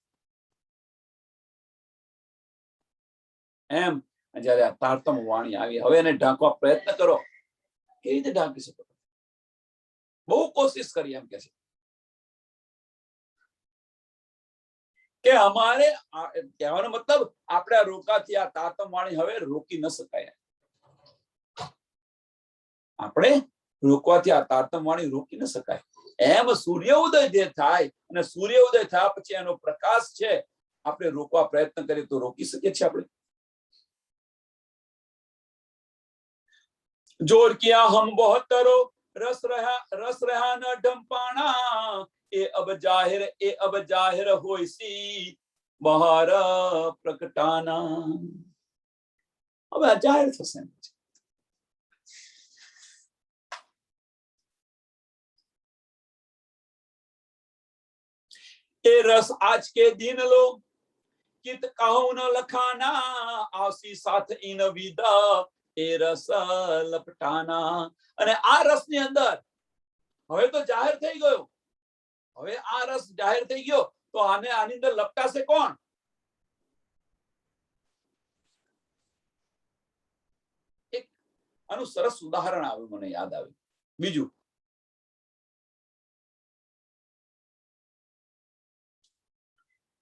એમ જયારે આ તારતમ વાણી આવી, હવે એને ઢાંકવા પ્રયત્ન કરો, કેવી રીતે ઢાંકી શકો? બહુ કોશિશ કરી. એમ કે છે કે અમારે કહેવાનો મતલબ આપણે આ રોકાથી આ તારતમ વાણી હવે રોકી ન શકાય. આપણે રોકવાથી આ તારતમ વાણી રોકી ન શકાય. એમ સૂર્ય ઉદય જે થાય અને સૂર્ય ઉદય થયા પછી એનો પ્રકાશ છે, આપણે રોકવા પ્રયત્ન કરીએ તો રોકી શકીએ છીએ આપણે? જોર કિયા હમ બહોત કરો, રસ રહ્યા ન ઢંપાણા. એ અબ જાહિર હોય સી બહાર પ્રગટાના. હવે આ જાહેર થશે. એ રસ આજ કે દિન લો, કિત કહો ન લખાના. આવસી સાથ ઇન વિદા, એ રસ લપટાના. અને આ રસ ની અંદર હવે તો જાહેર થઈ ગયો. હવે આ રસ જાહેર થઈ ગયો તો આની અંદર લપટાશે કોણ? એક આનું સરસ ઉદાહરણ આવ્યું, મને યાદ આવ્યું. બીજું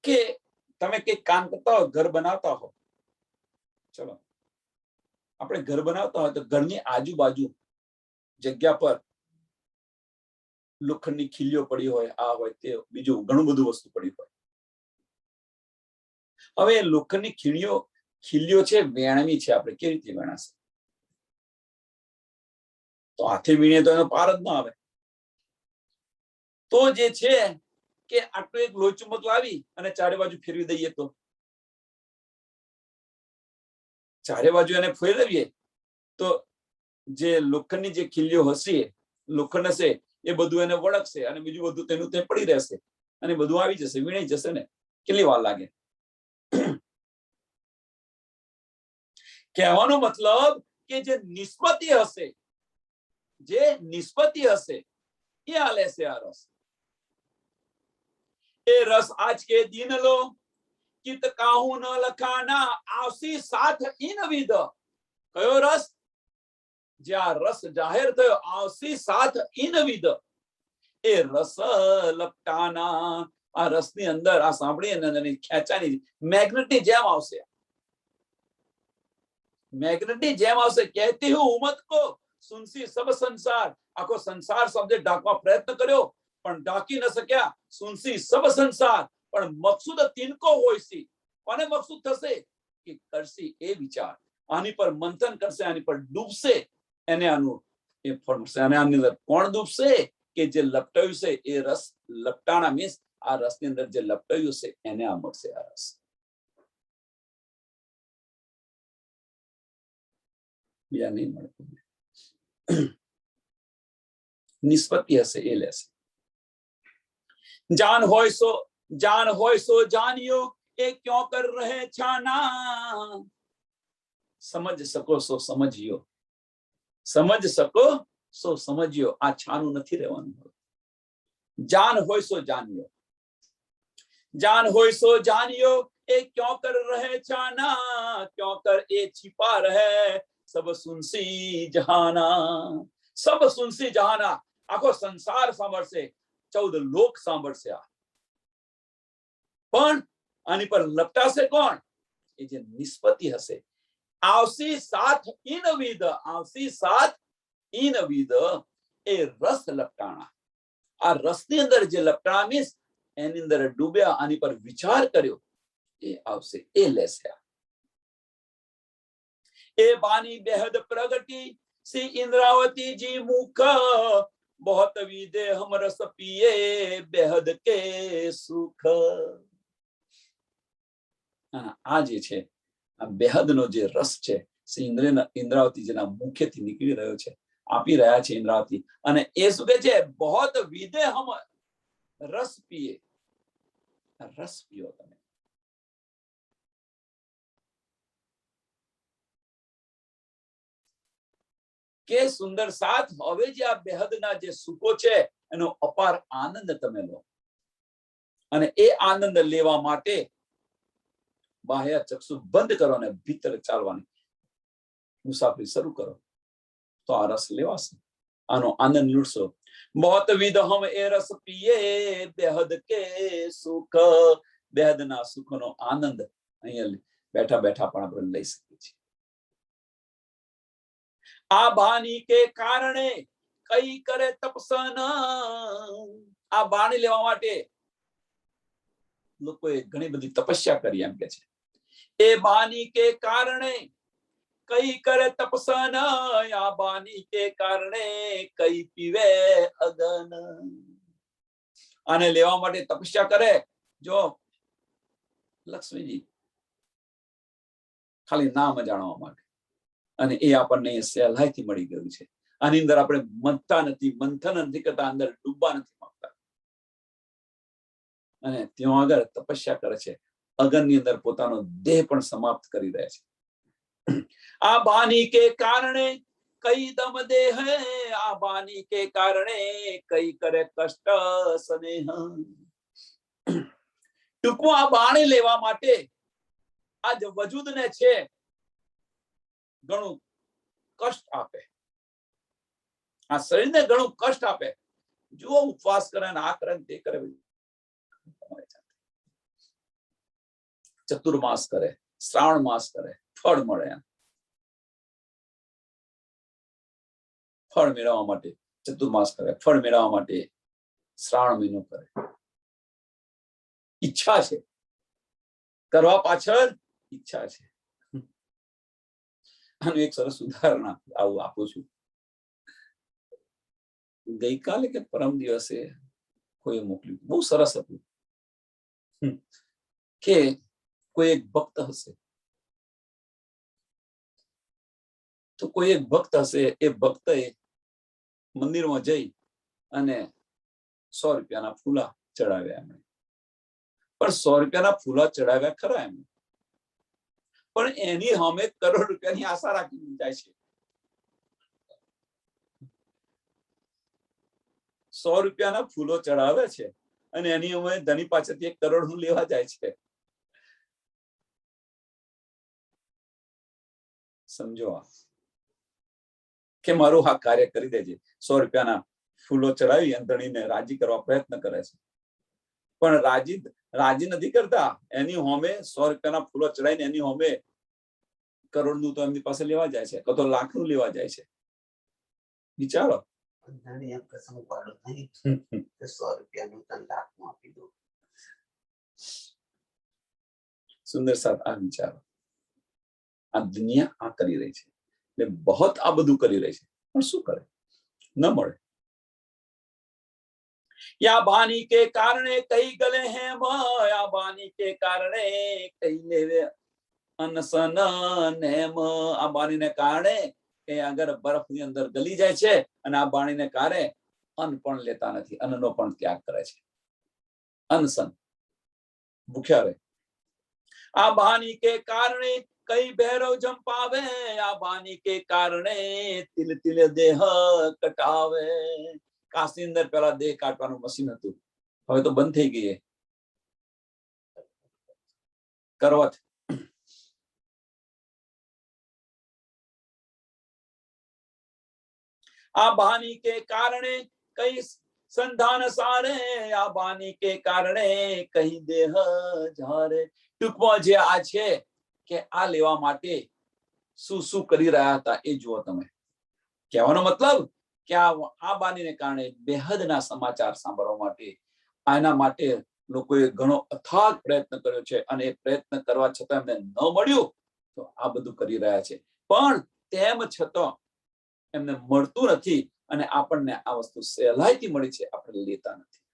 કે તમે કઈક કામ કરતા હો, ઘર બનાવતા હો. ચલો આપણે ઘર બનાવતા હોય તો ઘરની આજુબાજુ જગ્યા પર લોખંડની ખીલીઓ પડી હોય, આ હોય તે, બીજું ઘણું બધું વસ્તુ પડી હોય. હવે લોખંડની ખીલીઓ છે, વેણવી છે. આપણે કેવી રીતે વેણાશે? તો હાથે વીણીએ તો એનો પાર જ ના આવે. તો જે છે કે આટલું એક લોચુમક લાવી અને ચારે બાજુ ફેરવી દઈએ તો ચારે બાજુ એને ફેરવીએ તો જે લોખંડની જે ખીલીઓ હશે, લોખંડ હશે, એ બધું એને વળગશે અને બીજું બધું તેનું તે પડી રહેશે અને બધું આવી જશે, વીણાઈ જશે ને. કેટલી વાર લાગે? કહેવાનો મતલબ કે જે નિષ્પત્તિ હશે એ આ લેશે આ રસ. એ રસ આજ કે દિન લો કિત કાહુ ન લખાના આવસી સાથ ઇન વિધ. કયો રસ? જે આ રસ જાહેર થયો આવસી સાથ ઇન વિધ. એ રસ લપટાના આ રસની અંદર આ સાંભળી અને ખેંચાની મેગ્નેટની જેમ આવશે. મેગ્નેટની જેમ આવશે. કહેતી હું ઉમત કો સુનસી સબ સંસાર. આખો સંસાર શબ્દ ઢાંકવા પ્રયત્ન કર્યો પણ ઢાંકી ન શક્યા. સુનસી સબ સંસાર પણ મકસૂદ તિનકો હોયસી. કોને મકસૂદ થશે? કે કરસી એ વિચાર. આની પર મંથન કરશે, આની પર ડૂબશે, એને આનું એ ફળ મળશે. અને આની અંદર કોણ ડૂબશે? કે જે લપટાયું છે એ રસ. લપટાણા મીન્સ આ રસની અંદર જે લપટાયું છે એને આ મળશે આ રસ. બીજા નહીં મળે. નિષ્પત્તિ હશે એ લેશે. જાન હોય સો જાનિયો એ ક્यों કર રહે છાના. સમજ શકો સો સમજ્યો. સમજ શકો સો સમજ્યો. આ છાનું નથી રહેવાનું. જાન હોય સો જાનિયો. જાન હોય સો જાનિયો એ ક્यों કર રહે છાના. ક્यों કર એ छिपा રહે સબ સુનસી જહાના. સબ સુનસી જહાના. આખો સંસાર સાંભળશે, 14 લોક સાંભળશે. આ પણ આની પર લપટાશે કોણ? એ જે નિષ્પત્તિ હશે. આવસી સાથ ઇન વિધ. આવસી સાથ ઇન વિધ એ રસ લપટાણા. આ રસની અંદર જે લપટાણા મીન્સ એની અંદર ડૂબ્યા, આની પર વિચાર કર્યો, એ આવશે એ લેશે. એ બાની બેહદ પ્રગટી સી ઇન્દ્રાવતી જી મુખ. बहुत विदे हम रस पिए बेहद के सुख. આ જે છે આ બેહદ નો જે રસ છે ઇન્દ્રાવતી જેના મુખેથી નીકળી રહ્યો છે, આપી રહ્યા છે ઇન્દ્રાવતી. અને એ શું કહે છે? बहुत विदे हम रस पिए. રસ પીઓ તમે. કે સુંદર સાથ. હવે જે આ બેહદના જે સુખો છે એનો અપાર આનંદ તમે લો. અને એ આનંદ લેવા માટે બાહ્ય ચક્ષુ બંધ કરો અને ભીતર ચાલવાની મુસાફરી શરૂ કરો તો આ રસ લેવાશે. આનો આનંદ લૂટશો. बहुत विद हम ए रस पिए बेहद के सुख. બેહદના સુખનો આનંદ અહીંયા બેઠા બેઠા પણ આપણે લઈ શકીએ છીએ. આ બાની કે કારણે કઈ કરે તપસન. આ બાણી લેવા માટે લોકોએ ઘણી બધી તપસ્યા કરી એમ કે છે. એ બાની કે કારણે કઈ કરે તપસન. આ બાની કે કારણે કઈ પીવે અગન. આને લેવા માટે તપસ્યા કરે. જો લક્ષ્મીજી ખાલી નામ જાણવા માટે, અને એ આપણને સહેલાઈથી મળી ગયું છે. આની અંદર આપણે મંથતા નથી, મંથન નથી કરતા, અંદર ડૂબવા નથી માંગતા. અને ત્યાં આગળ તપસ્યા કરે છે. અગનની અંદર પોતાનો દેહ પણ સમાપ્ત કરી રહ્યા છે. આ બાની કે કારણે કઈ દમ દેહ. આ બાની કે કારણે કઈ કરે કષ્ટ સ્નેહ. ટૂંકમાં આ બાણી લેવા માટે આ જ વજૂદને છે ઘણું કષ્ટ આપે. આ શરીરને ઘણું કષ્ટ આપે. જુઓ ઉપવાસ કરે ને આ કરે તે કરે, ચતુર્માસ કરે, શ્રાવણ માસ કરે, ફળ મળે. ફળ મેળવવા માટે ચતુર્માસ કરે, ફળ મેળવવા માટે શ્રાવણ મહિનો કરે. ઈચ્છા છે કરવા પાછળ, ઈચ્છા છે. આનું એક સરસ ઉદાહરણ આવું આપું છું. ગઈકાલે કે પરમ દિવસે કોઈ મોકલ્યું, બહુ સરસ હતું. કે કોઈ એક ભક્ત હશે, તો કોઈ એક ભક્ત હશે, એ ભક્તએ મંદિરમાં જઈ અને 100 રૂપિયાના ફૂલા ચડાવ્યા. એમણે પણ 100 રૂપિયાના ફૂલા ચડાવ્યા ખરા એમને, પણ એની સામે કરોડ રૂપિયાની આશા રાખી જાય છે. 100 રૂપિયાના ફૂલો ચડાવે છે અને એની અમે ધની પાસેથી 1 કરોડ નું લેવા જાય છે. સમજો કે મારું આ કાર્ય કરી દેજે. 100 રૂપિયાના ફૂલો ચડાવી અને ધણીને રાજી કરવા પ્રયત્ન કરે છે, પણ રાજી નથી કરતા. એની હોમે 100 રૂપિયાના ફૂલો ચડાવીને એની હોમે કરોડ નું તો એમની પાસે લેવા જાય છે, તો લાખ નું લેવા જાય છે. વિચારો. સુંદર સાથ આ વિચારો. આ દુનિયા આ કરી રહી છે, એટલે બહુ આ બધું કરી રહી છે, પણ શું કરે? ન મળે. या बानी के कारणे कई गले हैं या बानी के कारणे कई लेवे अनसन नेम. આ બાણીને કારણે કે અગર બરફની અંદર ગલી જાય છે અને આ બાણીને કારણે અન્ન પણ લેતા નથી, અન્નનો પણ ત્યાગ કરે છે. અનશન, ભૂખ્યા રહે. આ બાની કે કારણે કઈ ભૈરવ જમ પાવે, આ બાની કે કારણે તિલ તિલ દેહ કટાવે. કાશની અંદર પેલા દેહ કાટવાનું મશીન હતું, હવે તો બંધ થઈ ગઈ. કરવત. આ બાની કે કારણે કઈ સંધાન સારે, આ બાની કે કારણે કઈ દેહ જારે. ટૂંકમાં જે આ છે કે આ લેવા માટે શું શું કરી રહ્યા હતા એ જુઓ તમે. કહેવાનો મતલબ કે આ બાનીને કારણે બેહદના સમાચાર સાંભળવા માટે આના માટે લોકોએ ઘણો અથાગ પ્રયત્ન કર્યો છે, અને એ પ્રયત્ન કરવા છતાં એમને ન મળ્યું તો આ બધું કરી રહ્યા છે. પણ તેમ છતાં એમને મળતું નથી, અને આપણને આ વસ્તુ સહેલાઈથી મળી છે, આપણે લેતા નથી.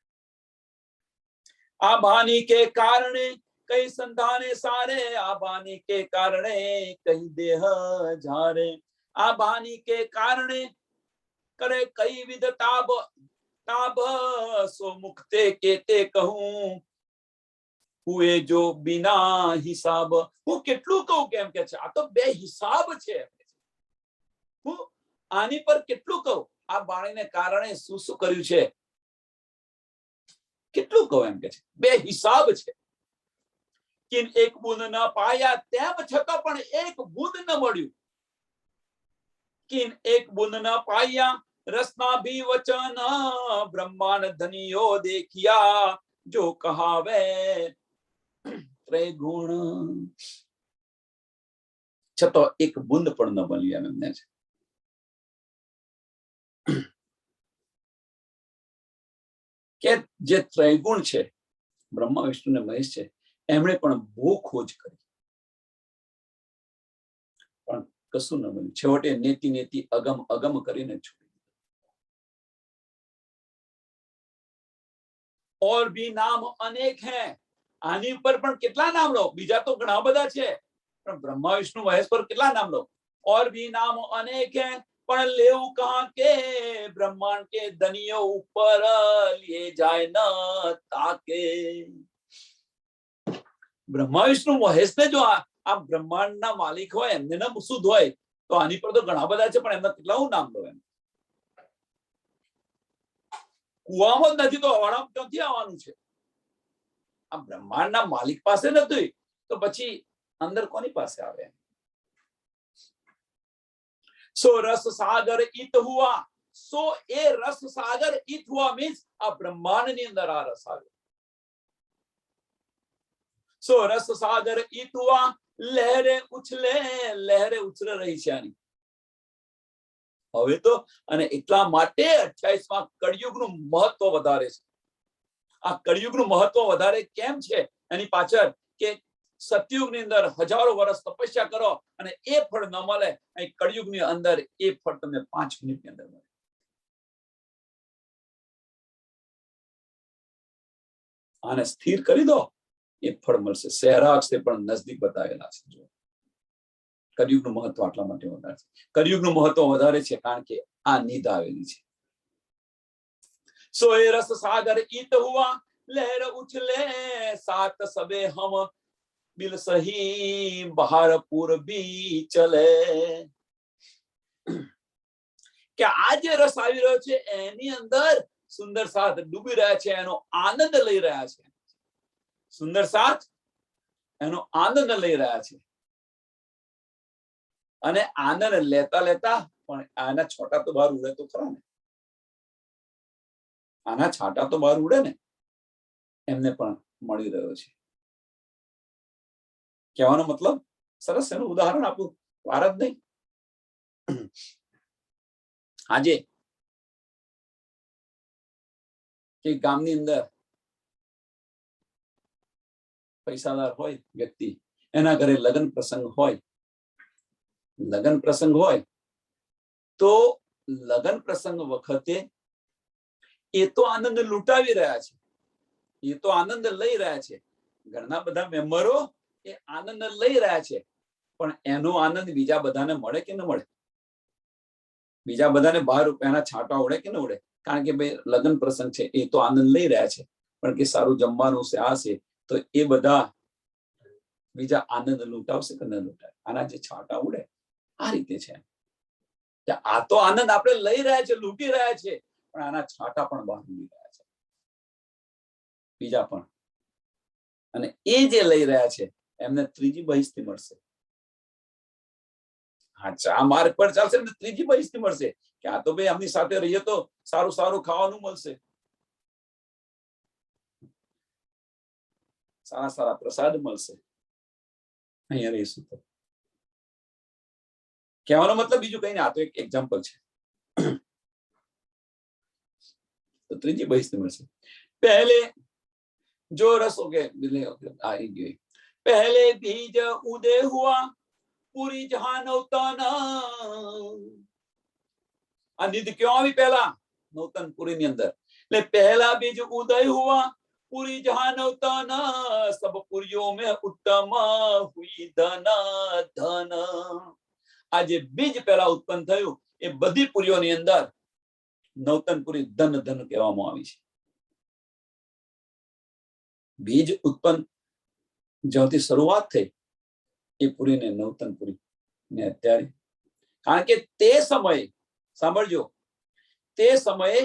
આ બાની કે કારણે કઈ સંધાને સારે, આ બાની કે કારણે કઈ દેહ જારે. આ બાની કે કારણે કરે કઈ વિધ તાબ તાબ, સો મુક્તે કેતે કહું હુએ જો બિના હિસાબ. હું કેટલું કહું કેમ કે છે, આ તો બે હિસાબ છે. હું આની પર કેટલું કહું, આ બાણીને કારણે શું શું કર્યું છે કેટલું કહું એમ કે છે. બે હિસાબ છે. કિન એક બુંદ ન પાયા, તેમ છતાં પણ એક બુંદ ન મળ્યું. કિન એક બુંદ ન પાયા, રસના ભી વચન બ્રહ્માંડ ધનિયો દેખિયા, જો કહાવે ત્રિગુણ. છતાં એક બુંદ પણ ન મળી એમને છે. કે જે ત્રિગુણ છે, બ્રહ્મા વિષ્ણુ ને મહેશ છે, એમણે પણ બહુ ખોજ કરી, પણ કશું ન મળ્યું. છેવટે નેતિ નેતિ અગમ અગમ કરીને છોડી. और भी नाम अनेक हैं. આની ઉપર પણ કેટલા નામ લો, બીજા તો ઘણા બધા છે, પણ બ્રહ્મા વિષ્ણુ મહેશ પર કેટલા નામ લો. और भी नाम अनेक हैं, પણ લેવું કહાં કે બ્રહ્માંડ કે ધનિયો ઉપર લીએ જાય ન તાકે. બ્રહ્મા વિષ્ણુ મહેશ ને જો આ બ્રહ્માંડના માલિક હોય, એમને ના શુદ્ધ હોય, તો આની પર તો ઘણા બધા છે, પણ એમના કેટલા નામ લો. એમ કુવામાં જ નથી તો હવાડામાં ક્યાંથી આવવાનું છે? આ બ્રહ્માંડના માલિક પાસે નથી તો પછી અંદર કોની પાસે આવે? સો રસ સાગર ઈત હુઆ. સો એ રસ સાગર ઈત હુઆ મીન્સ આ બ્રહ્માંડની અંદર આ રસ આવ્યો. સો રસ સાગર ઈત હુઆ, લહેરે ઉછળ રહી છે આની હવે તો. અને એટલા માટે 28માં કળિયુગનું મહત્વ વધારે છે. આ કળિયુગનું મહત્વ વધારે કેમ છે એની પાછળ કે સતયુગની અંદર હજારો વર્ષ તપસ્યા કરો અને એ ફળ ન મળે, અહીં કળિયુગની અંદર એ ફળ તમને 5 મિનિટની અંદર મળે. આને સ્થિર કરી દો, એ ફળ મળશે. સહેરાક્ષે પણ નજદીક બતાવેલા છે. જો કળિયુગનું મહત્વ આટલા માટે વધારે છે. કળિયુગનું મહત્વ વધારે છે કારણ કે આ નિધ આવેલી છે. સોએ રસ સાગર ઈત હુઆ, લહેર ઉછલે સાત સબે હમ. बिल सही बहार पूरबी चले કે આ જે રસ આવી રહ્યો છે એની અંદર સુંદર સાથ ડૂબી રહ્યા છે, એનો આનંદ લઈ રહ્યા છે. સુંદર સાથ એનો આનંદ લઈ રહ્યા છે અને આનંદ લેતા લેતા પણ આના છોટા તો બહાર ઉડે તો ખરા ને, આના છાંટા તો બહાર ઉડે ને, એમને પણ મળી રહ્યો છે. કહેવાનો મતલબ સરસ એનું ઉદાહરણ આપું, વાર જ નહીં. આજે એક ગામની અંદર પૈસાદાર હોય વ્યક્તિ, એના ઘરે લગ્ન પ્રસંગ હોય, લગ્ન પ્રસંગ હોય તો લગ્ન પ્રસંગ વખતે એ તો આનંદ લૂંટાવી રહ્યા છે, એ તો આનંદ લઈ રહ્યા છે, ઘરના બધા મેમ્બરો એ આનંદ લઈ રહ્યા છે, પણ એનો આનંદ બીજા બધાને મળે કે ન મળે? બીજા બધાને બહાર એના છાંટા ઉડે કે ન ઉડે? કારણ કે ભાઈ લગ્ન પ્રસંગ છે, એ તો આનંદ લઈ રહ્યા છે, પણ કે સારું જમવાનું છે, આ છે, તો એ બધા બીજા આનંદ લૂંટાવશે કે ન લૂંટાવે? આના જે છાંટા ઉડે આ રીતે છે. આ તો આનંદ આપણે લઈ રહ્યા છે, લૂંટી રહ્યા છે, પણ આના છાંટા પણ બહાર ઉડી રહ્યા છે, બીજા પણ. અને એ જે લઈ રહ્યા છે એમને ત્રીજી બહિસ્તી મળશે. આ માર્ગ પર ચાલશે ને ત્રીજી બહિસ્તી મળશે કે આ તો ભાઈ આમની સાથે રહીએ તો સારું સારું ખાવાનું મળશે, સારા સારા પ્રસાદ મળશે, અહીંયા રહીશું તો. કહેવાનો મતલબ બીજું કઈ નહીં, આ તો એક એક્ઝામ્પલ છે. તો ત્રીજી બહિસ્તી મળશે. પહેલે जो रस हो गए आई गई, पहले बीज उदय हुआ पूरी जहां नौतन. આ નિધ ક્યાં આવી? પહેલા નૌતનપુરી ની અંદર. એટલે પહેલા બીજ ઉદય હુआ पूरी जहां नौतन, सब पुरियों में उत्तम हुई धन धन. આ જે બીજ પહેલા ઉત્પન્ન થયું એ બધી પુરીઓની અંદર નૌતનપુરી ધન ધન કહેવામાં આવી છે. બીજ ઉત્પન્ન જ્યાંથી શરૂઆત થઈ એ પુરીને નૌતનપુરી ને અત્યારે, કારણ કે તે સમયે સાંભળજો, તે સમયે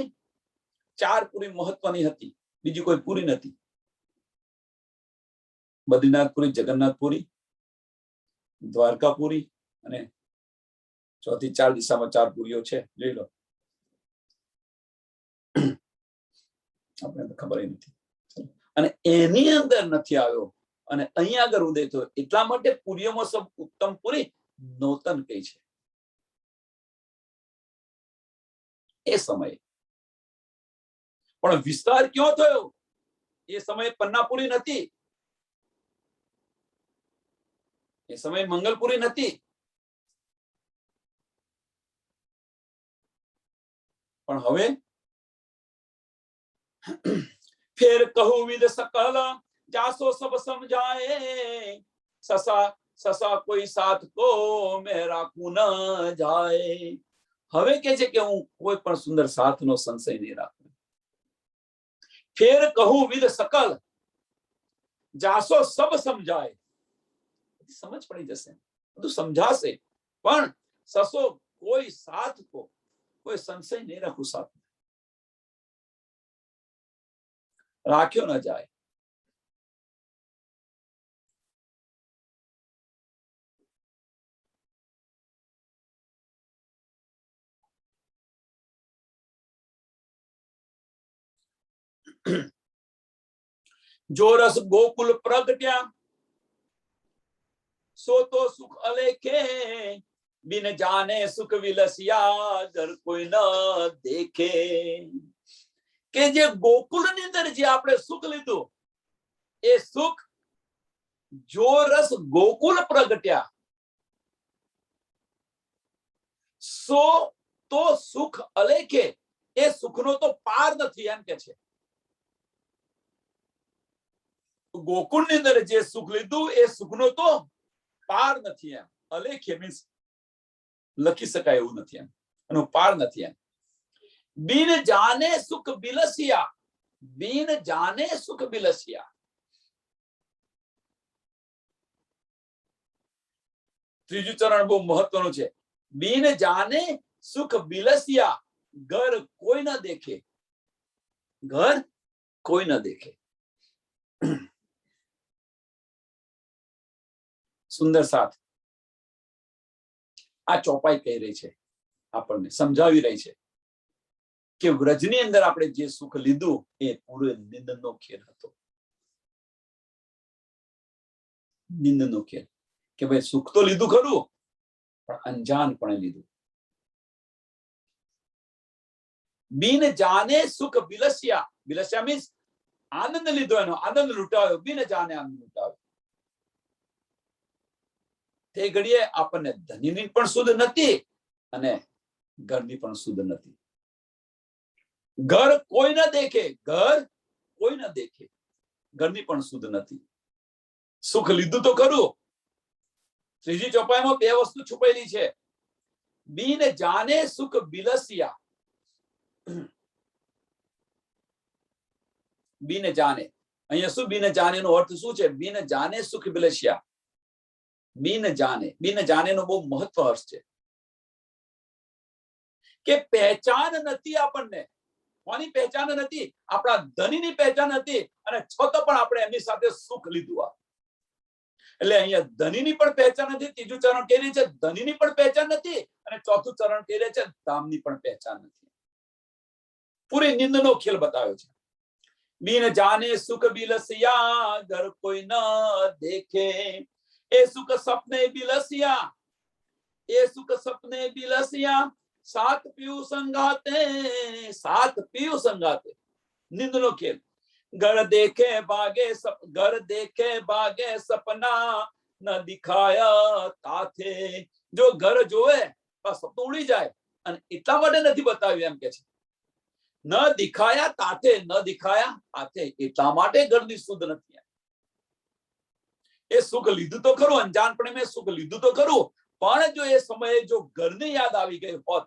4 પુરી મહત્વની હતી, બીજી કોઈ પુરી નથી. બદ્રીનાથપુરી, જગન્નાથપુરી, દ્વારકાપુરી અને ચોથી 4 દિશામાં 4 પુરીઓ છે, જોઈ લો. આપણે તો ખબર નથી. અને એની અંદર નથી આવ્યો અને અહીંયા આગળ ઉદય થયો, એટલા માટે પુરીઓમાં સબ ઉત્તમ પુરી નૌતન કઈ છે એ સમયે. પણ વિસ્તાર ક્યાં થયો? એ સમયે પન્નાપુરી નથી, એ સમયે મંગલપુરી નથી, પણ હવે फिर कहूं विद सकल जासो सब समझाए, ससा ससा कोई साथ को मेरा कु न जाए. હવે કે છે કે હું કોઈ પણ સુંદર સાથનો સંશય નહીં રાખું. ફેર કહું વિદ सकल જાસો સબ સમજાય, સમજ પડી જશે, બધું સમજાશે, પણ સસો કોઈ સાથ કો કોઈ સંશય નહીં રાખું, સાથ રાખ્યો ન જાય. जो रस गोकुल प्रगट्या सो तो सुख अलेखे, बिन जाने सुख विलसिया घर कोई न देखे. કે જે ગોકુળની અંદર જે આપણે સુખ લીધું એ સુખ જો રસ ગોકુલ પ્રગટ્યા સો તો સુખ અલેખે, એ સુખનો તો પાર નથી એમ કે છે. ગોકુળની અંદર જે સુખ લીધું એ સુખનો તો પાર નથી એમ. અલેખે મીન્સ લખી શકાય એવું નથી એમ, એનો પાર નથી એમ. बिन जाने सुख बिलसिया, बिन जाने सुख बिलसिया. ત્રીજું ચરણ બહુ મહત્વનું છે. બિન જાને સુખ બિલસિયા, ઘર કોઈ ન દેખે, ઘર કોઈ ન દેખે. સુંદર સાથ આ ચોપાઈ કહી રહી છે, આપણને સમજાવી રહી છે કે વ્રજની અંદર આપણે જે સુખ લીધું એ પૂરો નિંદનનો ખેલ હતો. નિંદનનો ખેલ કે ભાઈ સુખ તો લીધું ખરું, પણ અંજાનપણે લીધું. બિન જાને સુખ બિલસ્યા, બિલસ્યા મીન્સ આનંદ લીધો, એનો આનંદ લૂંટાવ્યો, બિન જાને આનંદ લૂંટાવ્યો. તે ઘડીએ આપણને ધનીની પણ સુધ નથી અને ઘરની પણ સુધ નથી. ઘર કોઈ ન દેખે, ઘર કોઈ ન દેખે, ઘરની પણ સુધ નથી. સુખ લીધું તો ખરું. ત્રીજી ચોપાઈમાં બે વસ્તુ છુપાયેલી છે. બિન જાને સુખ બિલસિયા, બિન જાને, અહીંયા શું બિન જાને નો અર્થ શું છે? બિન જાને સુખ બિલસિયા, બિન જાને, બિન જાને નો બહુ મહત્વ અર્થ છે કે પહેચાન નથી આપણને. કોની પહેચાન નથી? આપણા ધનીની પહેચાન હતી, અને છતાં પણ આપણે એમની સાથે સુખ લીધું. એટલે અહીંયા ધનીની પણ પહેચાન નથી. ત્રીજું ચરણ કહી રહી છે ધનીની પણ પહેચાન નથી, અને ચોથું ચરણ કહી રહી છે ધામની પણ પહેચાન નથી. પૂરી નિંદનો ખેલ બતાવ્યો છે. બિન જાને સુખ બિલસિયા, ઘર કોઈ ન દેખે, એ સુખ સપને બિલસિયા, એ સુખ સપને બિલસિયા, સાત પીયુ સંગાતે, સાત પીયુ સંગાતે. નિંદનો ખેલ. ઘર દેખે ભાગે, ઘર દેખે ભાગે સપના, ન દિખાયા તાથે. જો ઘર જોવે તો સપનું ઉડી જાય, અને એટલા માટે નથી બતાવ્યું એમ કે છે. ન દિખાયા તાથે, ન દિખાયા તાથે, એટલા માટે ઘરની સુધ નથી. એ સુખ લીધું તો ખરું, અંજાનપણે મેં સુખ લીધું તો ખરું, પણ જો એ સમયે જો ઘરની યાદ આવી ગઈ હોત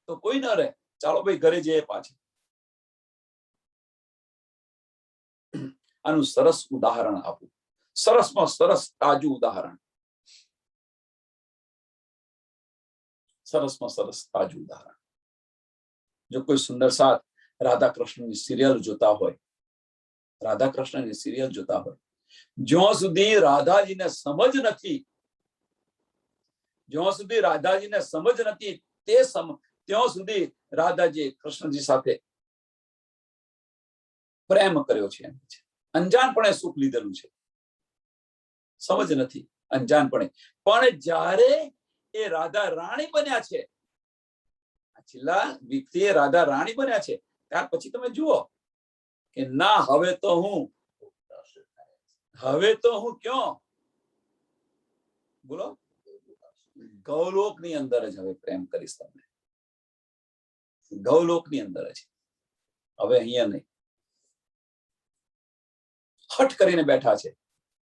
તો કોઈ ન રહે. ચાલો ભાઈ ઘરે જઈએ પાછા. આનું સરસ ઉદાહરણ આપું, સરસમાં સરસ તાજું ઉદાહરણ, સરસમાં સરસ તાજું ઉદાહરણ. જો કોઈ સુંદર સાથ રાધા કૃષ્ણની સિરિયલ જોતા હોય, રાધા કૃષ્ણની સિરિયલ જોતા હોય, જ્યાં સુધી રાધાજીને સમજ નથી, જ્યાં સુધી રાધાજીને સમજ નથી, ત્યાં સુધી રાધાજી કૃષ્ણજી સાથે પ્રેમ કર્યો છે. અંજાનપણે સુખ લીધેલું છે, સમજ નથી, અંજાનપણે. પણ જ્યારે એ રાધા રાણી બન્યા છે, છેલ્લા વ્યક્તિએ રાધા રાણી બન્યા છે, ત્યાર પછી તમે જુઓ કે ના, હવે તો હું ક્યાં, બોલો, ગૌલોક ની અંદર જ હવે પ્રેમ કરીશ તમને, ગૌલોક ની અંદર જ, હવે અહીંયા નહીં. હઠ કરીને બેઠા છે.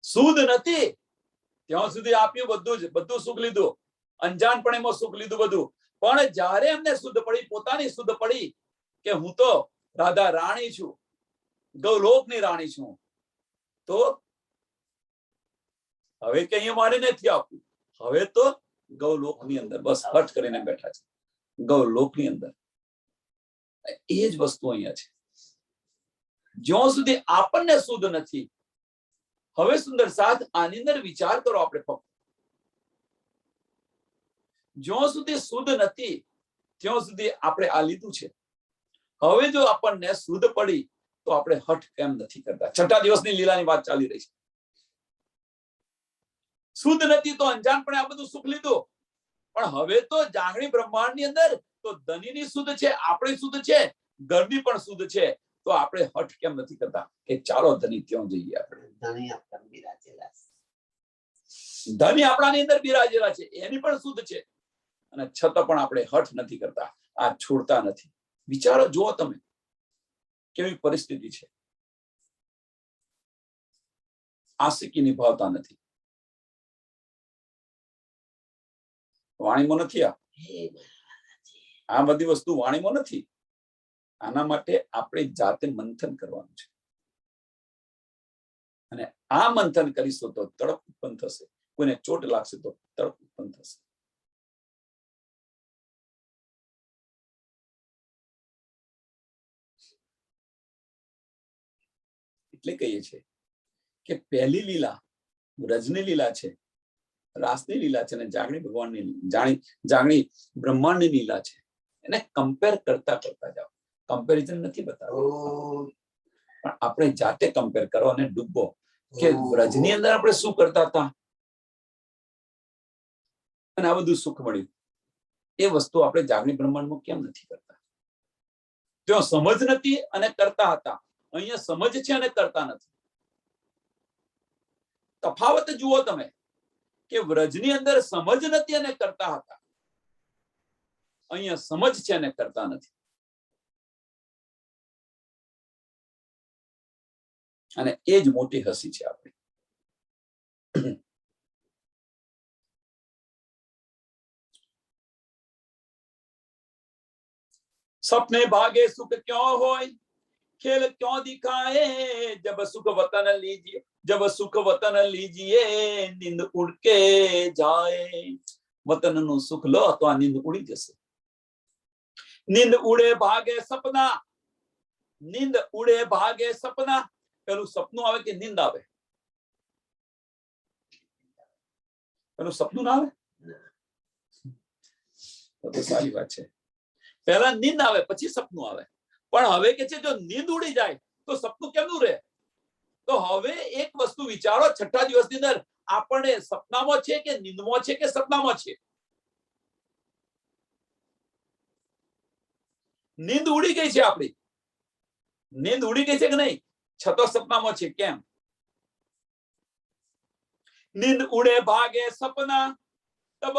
સુધ નથી ત્યાં સુધી આપ્યું બધું જ, બધું સુખ લીધું, અંજાનપણેમાં સુખ લીધું બધું. પણ જ્યારે એમને શુદ્ધ પડી, પોતાની શુદ્ધ પડી કે હું તો રાધા રાણી છું, ગૌલોકની રાણી છું, તો હવે કે અહીંયા મારે નથી આપવું, હવે તો ગૌલોકની અંદર બસ હઠ કરીને બેઠા છે, ગૌલોકની અંદર. એ જ વસ્તુ અહીંયા છે. જ્યાં સુધી આપણને શુદ્ધ નથી, હવે સુંદર સાથ આની અંદર વિચાર કરો. આપણે ફક્ત જ્યાં સુધી શુદ્ધ નથી ત્યાં સુધી આપણે આ લીધું છે. હવે જો આપણને શુદ્ધ પડી તો આપણે હઠ કેમ નથી કરતા? છઠ્ઠા દિવસની લીલાની વાત ચાલી રહી છે. શુદ્ધ નથી તો અંજાનપણે આ બધું સુખ લીધું, પણ હવે તો જાગણી બ્રહ્માંડની અંદર તો ધનીની શુદ્ધ છે, આપણી શુદ્ધ છે, ઘરની પણ શુદ્ધ છે, તો આપણે હઠ કેમ નથી કરતા કે ચાલો ધની ત્યાં જઈએ? આપણે ધની આપણાની અંદર બિરાજેલા છે, એની પણ શુદ્ધ છે, અને છતાં પણ આપણે હઠ નથી કરતા, આ છોડતા નથી. વિચારો, જુઓ તમે કેવી પરિસ્થિતિ છે. આશિકી નિભાવતા નથી. વાણીમાં નથી. આ બધી વસ્તુ વાણીમાં નથી. આના માટે આપણે જાતે મંથન કરવાનું છે. અને આ મંથન કરીશું તો તડપ ઉત્પન્ન થશે, કોઈને ચોટ લાગશે તો તડપ ઉત્પન્ન થશે. એટલે કહીએ છીએ કે પહેલી લીલા વ્રજની લીલા છે, રાસની લીલા છે, અને જાગણી ભગવાનની જાગણી બ્રહ્માંડની લીલા છે. એને કમ્પેર કરતા કરતા જાઓ. કમ્પેરિઝન નથી બતાવ્યું, પણ આપણે જાતે કમ્પેર કરો અને ડૂબો કે વ્રજની અંદર આપણે શું કરતા હતા અને આ બધું સુખ મળ્યું. એ વસ્તુ આપણે જાગણી બ્રહ્માંડમાં કેમ નથી કરતા? ત્યાં સમજ નથી અને કરતા હતા, અહીંયા સમજ છે અને કરતા નથી. તફાવત જુઓ તમે કે વ્રજની અંદર સમજ નથી અને કરતા હતા, અહીંયા સમજ છે અને કરતા નથી. અને એ જ મોટી હસી છે આપણી. सपने भागे सुख क्यों होय, खेल क्यों दिखाए, जब सुख वतन लीजिए, जब सुख वतन लीजिए, नींद उड़ के जाए. वतन નું સુખ લો તો આ નીંદ ઉડી જશે. નીંદ ઉડે ભાગે સપના, નીંદ ઉડે ભાગે સપના. પેલું સપનું આવે કે નીંદ આવે? પેલું સપનું ના આવે તો સારી વાત છે. પહેલા નીંદ આવે પછી સપનું આવે. પણ હવે કે છે જો નીંદ ઉડી જાય તો સપનું કેમનું રહે? તો હવે એક વસ્તુ વિચારો, છઠ્ઠા દિવસની અંદર આપણે સપનામાં છે કે નીંદમાં છે કે સપનામાં છે? નીંદ ઉડી ગઈ છે આપણી, નીંદ ઉડી ગઈ છે કે નહીં? છતો સપનામાં છે. કેમ? નીંદ ઉડે ભાગે સપના, તબ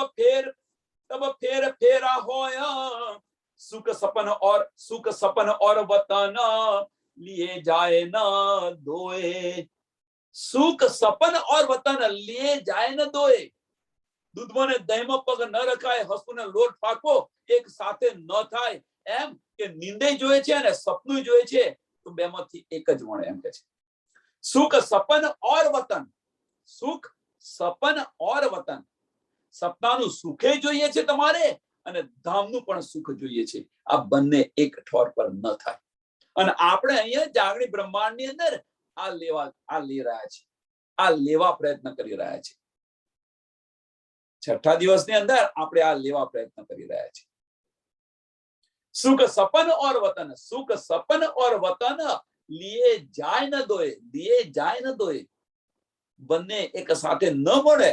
ફેર फेरा होया, सुख सपन और वतन लिए जाए न दोए. सुख सपन और वतन लिए जाए न दोए. દૂધમાં ને દહીંમાં પગ ન રખાય, હસુને લોટ ફાંકો એક સાથે ન થાય. એમ કે નીંદે જોઈએ છે અને સપનું જોઈએ છે, તો બેમાંથી એક જ મળે એમ કે છે. સુખ સપન ઓર વતન, સુખ સપન ઓર વતન. સપનાનું સુખે જોઈએ છે તમારે અને ધામનું પણ સુખ જોઈએ છે. આ બંને એક ઠોર પર ન થાય. અને આપણે અહીંયા જાગણી બ્રહ્માંડની અંદર આ લઈ રહ્યા છે, આ લેવા પ્રયત્ન કરી રહ્યા છે. છઠ્ઠા દિવસની અંદર આપણે આ લેવા પ્રયત્ન કરી રહ્યા છે. સુખ સપન ઓર વતન, સુખ સપન ઓર વતન લીએ જાય ન દોય, લીએ જાય ન દોય. બંને એક સાથે ન મળે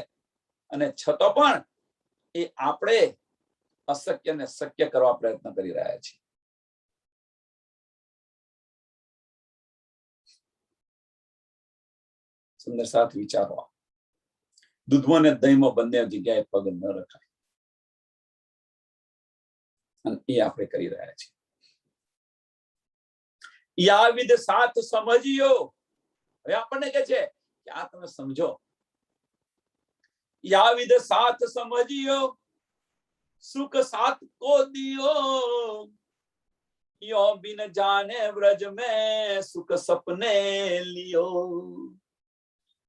અને છતાં પણ એ આપણે અશક્યને શક્ય કરવા પ્રયત્ન કરી રહ્યા છીએ. સુંદર સાથ વિચારો. દૂધમાં ને દહીંમાં બંને જગ્યાએ પગ ન રખાય, અને એ આપણે કરી રહ્યા છીએ. યાવિદ સાથ સમજ્યો. હવે આપણને કે છે કે આ તમે સમજો. याविद साथ समझियो, सुख साथ को दियो, यो बिन जाने व्रज में सुख सपने लियो.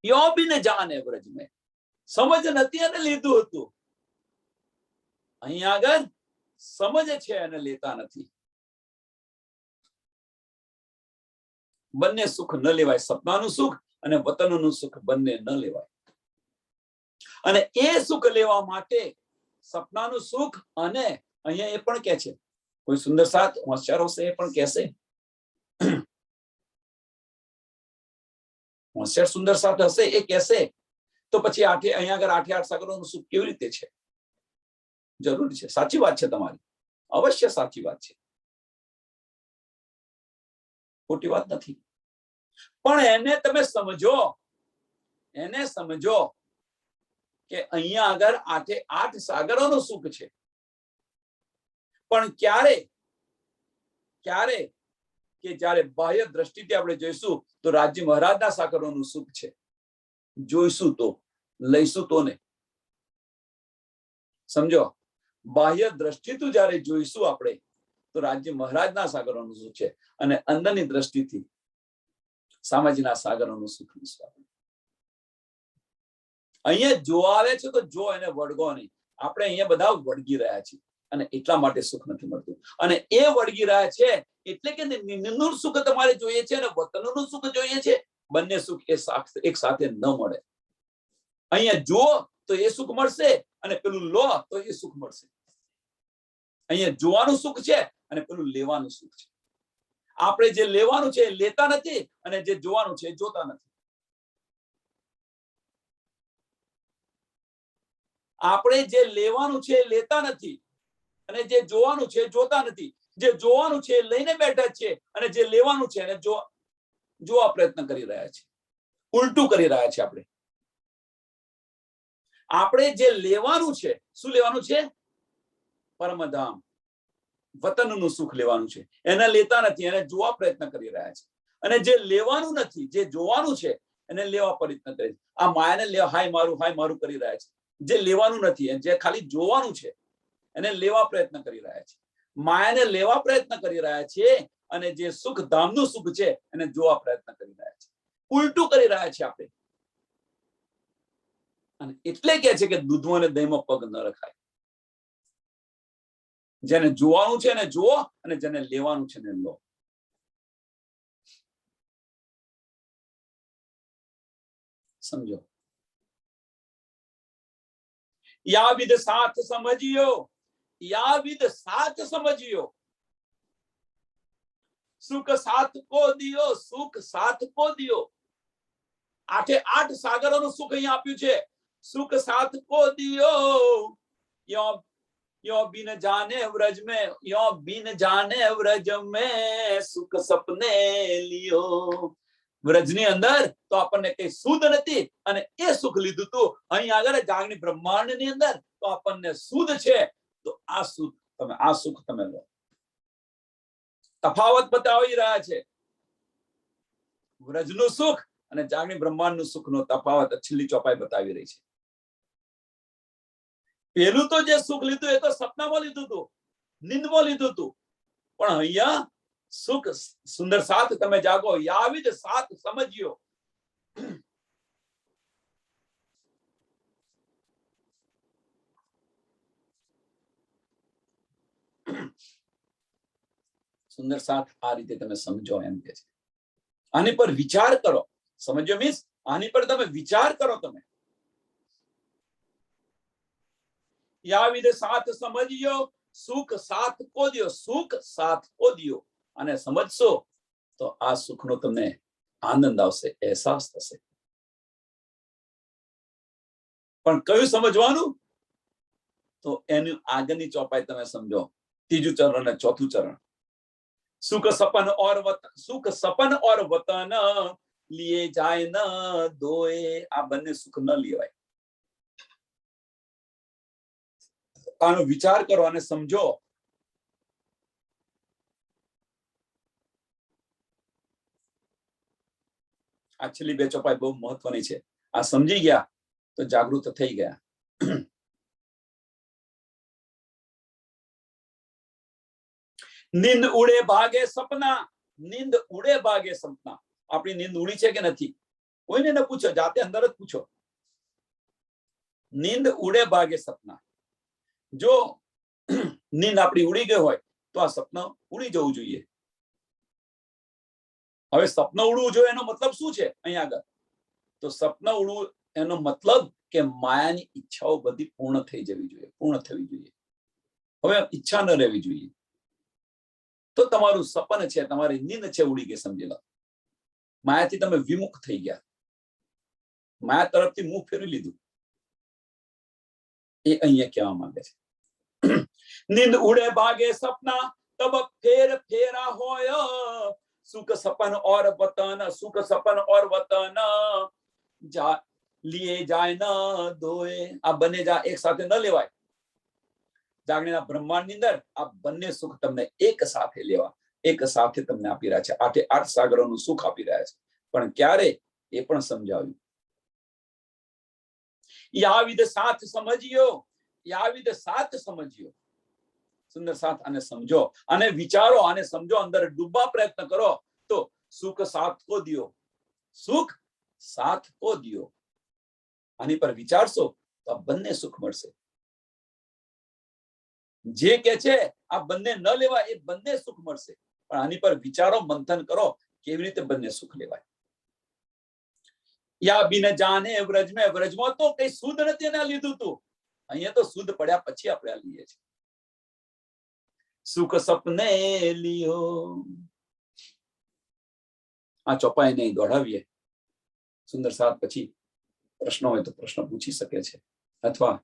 यो बिन जाने व्रज में સમજ નથી અને લીધું હતું. અહીંયા આગળ સમજ છે અને લેતા નથી. બંને સુખ ન લેવાય, સપનાનું સુખ અને વતનનું સુખ બંને ન લેવાય. અને એ સુખ લેવા માટે સપનાનું સુખ, અને અહીંયા એ પણ કે છે, કોઈ સુંદર સાથ હોશિયાર હશે એ પણ કહેશે, હોશિયાર સુંદર સાથ હશે એ કહેશે તો પછી અહીંયા આગળ આઠે આઠ સાગરોનું સુખ કેવી રીતે છે? જરૂરી છે. સાચી વાત છે તમારી, અવશ્ય સાચી વાત છે, ખોટી વાત નથી. પણ એને તમે સમજો, એને સમજો કે અહીંયા આગળ આઠે આઠ સાગરોનું સુખ છે. પણ ક્યારે કે જ્યારે બાહ્ય દ્રષ્ટિથી આપણે જોઈશું તો રાજ્ય મહારાજના સાગરોનું સુખ છે. જોઈશું તો, લઈશું તો ને. સમજો, બાહ્ય દ્રષ્ટિથી જ્યારે જોઈશું આપણે તો રાજ્ય મહારાજના સાગરોનું સુખ છે, અને અંદરની દ્રષ્ટિથી સામાજીના સાગરોનું સુખનું સ્વાદ. અહીંયા જો આવે છે તો જો એને વળગો નહીં. આપણે અહીંયા બધા વળગી રહ્યા છીએ અને એટલા માટે સુખ નથી મળતું. અને એ વળગી રહ્યા છે એટલે કે નિંદનું સુખ તમારે જોઈએ છે અને વતનનું સુખ જોઈએ છે. બંને સુખ એક સાથે ન મળે. અહીંયા જુઓ તો એ સુખ મળશે અને પેલું લો તો એ સુખ મળશે. અહીંયા જોવાનું સુખ છે અને પેલું લેવાનું સુખ છે. આપણે જે લેવાનું છે એ લેતા નથી અને જે જોવાનું છે એ જોતા નથી. આપણે જે લેવાનું છે એ લેતા નથી અને જે જોવાનું છે એ જોતા નથી. જે જોવાનું છે એ લઈને બેઠા છે અને જે લેવાનું છે એને જોવા પ્રયત્ન કરી રહ્યા છે. ઉલટું કરી રહ્યા છે. આપણે જે લેવાનું છે, શું લેવાનું છે? પરમધામ વતનનું સુખ લેવાનું છે. એને લેતા નથી, એને જોવા પ્રયત્ન કરી રહ્યા છે. અને જે લેવાનું નથી, જે જોવાનું છે એને લેવા પ્રયત્ન કરે છે. આ માયાને લેવા હાય મારું કરી રહ્યા છે. જે લેવાનું નથી, જે ખાલી જોવાનું છે એને લેવા પ્રયત્ન કરી રહ્યા છે. માયાને લેવા પ્રયત્ન કરી રહ્યા છે અને જે સુખ ધામનું સુખ છે એને જોવા પ્રયત્ન કરી રહ્યા છે. ઉલટું કરી રહ્યા છે આપણે. અને એટલે કે છે કે દૂધમાં અને દહીંમાં પગ ન રખાય. જેને જોવાનું છે એને જુઓ અને જેને લેવાનું છે એને લો. સમજો. याविद साथ समझियो सुख साथ को दियो. 8 સાગરોનું સુખ અહીં આપ્યું છે. સુખ साथ को दियो यो बिन जाने व्रज में सुख सपने लियो. વ્રજની અંદર તો આપણને કઈ સુધ નથી અને એ સુખ લીધું તું. અહીં આગળ જાગણી બ્રહ્માંડની અંદર તો આપણને સુધ છે. તો આ સુખ તમે લો. તફાવત બતાવી રહ્યા છે. વ્રજનું સુખ અને જાગણી બ્રહ્માંડનું સુખનો તફાવત છેલ્લી ચોપાઈ બતાવી રહી છે. પેલું તો જે સુખ લીધું એ તો સપનામાં લીધું તું, નિંદમાં લીધું તું. પણ અહીંયા સુખ સુંદર સાથ તમે જાગો. याविद साथ समझियो. સુંદર સાથ આ રીતે તમે સમજો એમ કે છે. આની પર વિચાર કરો. સમજો મીન્સ આની પર તમે વિચાર કરો. તમે याविद साथ समझियो सुख साथ को दियो. सुख साथ को दियो અને સમજશો તો આ સુખનો તમને આનંદ આવશે, અહેસાસ થશે. પણ કયું સમજવાનું? તો એની આગળની ચોપાઈ તમે સમજો. 3જું ચરણ અને 4થું ચરણ. સુખ સપન और वतन लिए जाए न दोए. આ બંને સુખ ન લેવાય. આનો વિચાર કરો અને સમજો. આ છેલ્લી 2 ચોપાઈ બહુ મહત્વની છે. આ સમજી ગયા તો જાગૃત થઈ ગયા. નીંદ ઉડે ભાગે સપના. નીંદ ઉડે ભાગે સપના. આપણી નીંદ ઉડી છે કે નથી? કોઈને ન પૂછો, જાતે અંદર જ પૂછો. નીંદ ઉડે ભાગે સપના. જો નીંદ આપણી ઉડી ગઈ હોય તો આ સપનું ઉડી જવું જોઈએ. હવે સપનું ઉડવું જોઈએ એનો મતલબ શું છે? અહીં આગળ તો સપનું ઉડવું એનો મતલબ કે માયાની ઈચ્છાઓ બધી પૂર્ણ થઈ જવી જોઈએ, પૂર્ણ થવી જોઈએ. હવે ઈચ્છા ન રહેવી જોઈએ. તો તમારું સપન છે, તમારી નીંદ છે, ઉડી ગઈ સમજી લો. માયાથી તમે વિમુખ થઈ ગયા. માયા તરફથી મુખ ફેરવી લીધું. એ અહીંયા કહેવા માંગે છે. નીંદ ઉડે ભાગે સપના તબ फेरा होया. सुख सपन और वतन लिए जाए न दोए. આ બંને એક સાથે ન લેવાય. જાગણીના બ્રહ્માંડની અંદર આ બંને સુખ તમને એક સાથે લેવા, એક સાથે તમને આપી રહ્યા છે. 8 સાગરોનું સુખ આપી રહ્યા છે. પણ ક્યારે એ પણ સમજાવ્યું. याविद साथ समझियो. સુંદર સાથ આને સમજો અને વિચારો, આને સમજો, અંદર ડૂબવા પ્રયત્ન કરો તો સુખ સાથ કો દિયો. સુખ સાથ કો દિયો. આની પર વિચારશો તો આ બંને સુખ મળશે. જે કે છે આ બંને ન લેવા, એ બંને સુખ મળશે. પણ આની પર વિચારો, મંથન કરો કેવી રીતે બંને સુખ લેવાય. યા બિન જાને વ્રજમાં, વ્રજમાં તો કઈ શુદ્ધ નથી એને લીધું તું. અહીંયા તો શુદ્ધ પડ્યા પછી આપણે આ લઈએ છીએ. સુખ સપને લિયો. આ ચોપાઈને દોડાવીએ. સુંદર સાત પછી પ્રશ્ન હોય તો પ્રશ્ન પૂછી શકે છે, અથવા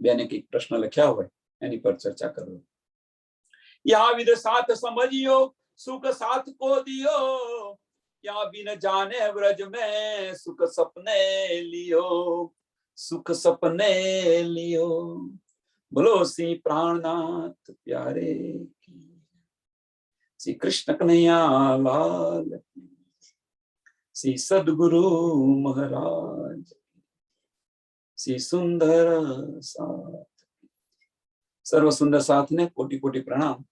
બેને કઈક પ્રશ્ન લખ્યા હોય એની પર ચર્ચા કરો. યા વિદ સાથ સમજિયો, સુખ સાથ કો દિયો. या बिन जाने व्रज में, सुख सपने लियो, सुख सपने लियो. बोलो श्री प्राणनाथ प्यारे की, श्री कृष्ण कन्हैया लाल की, श्री सद्गुरु महाराज, श्री सुंदर साथ. सर्व सुंदर साथ ने कोटि कोटि प्रणाम.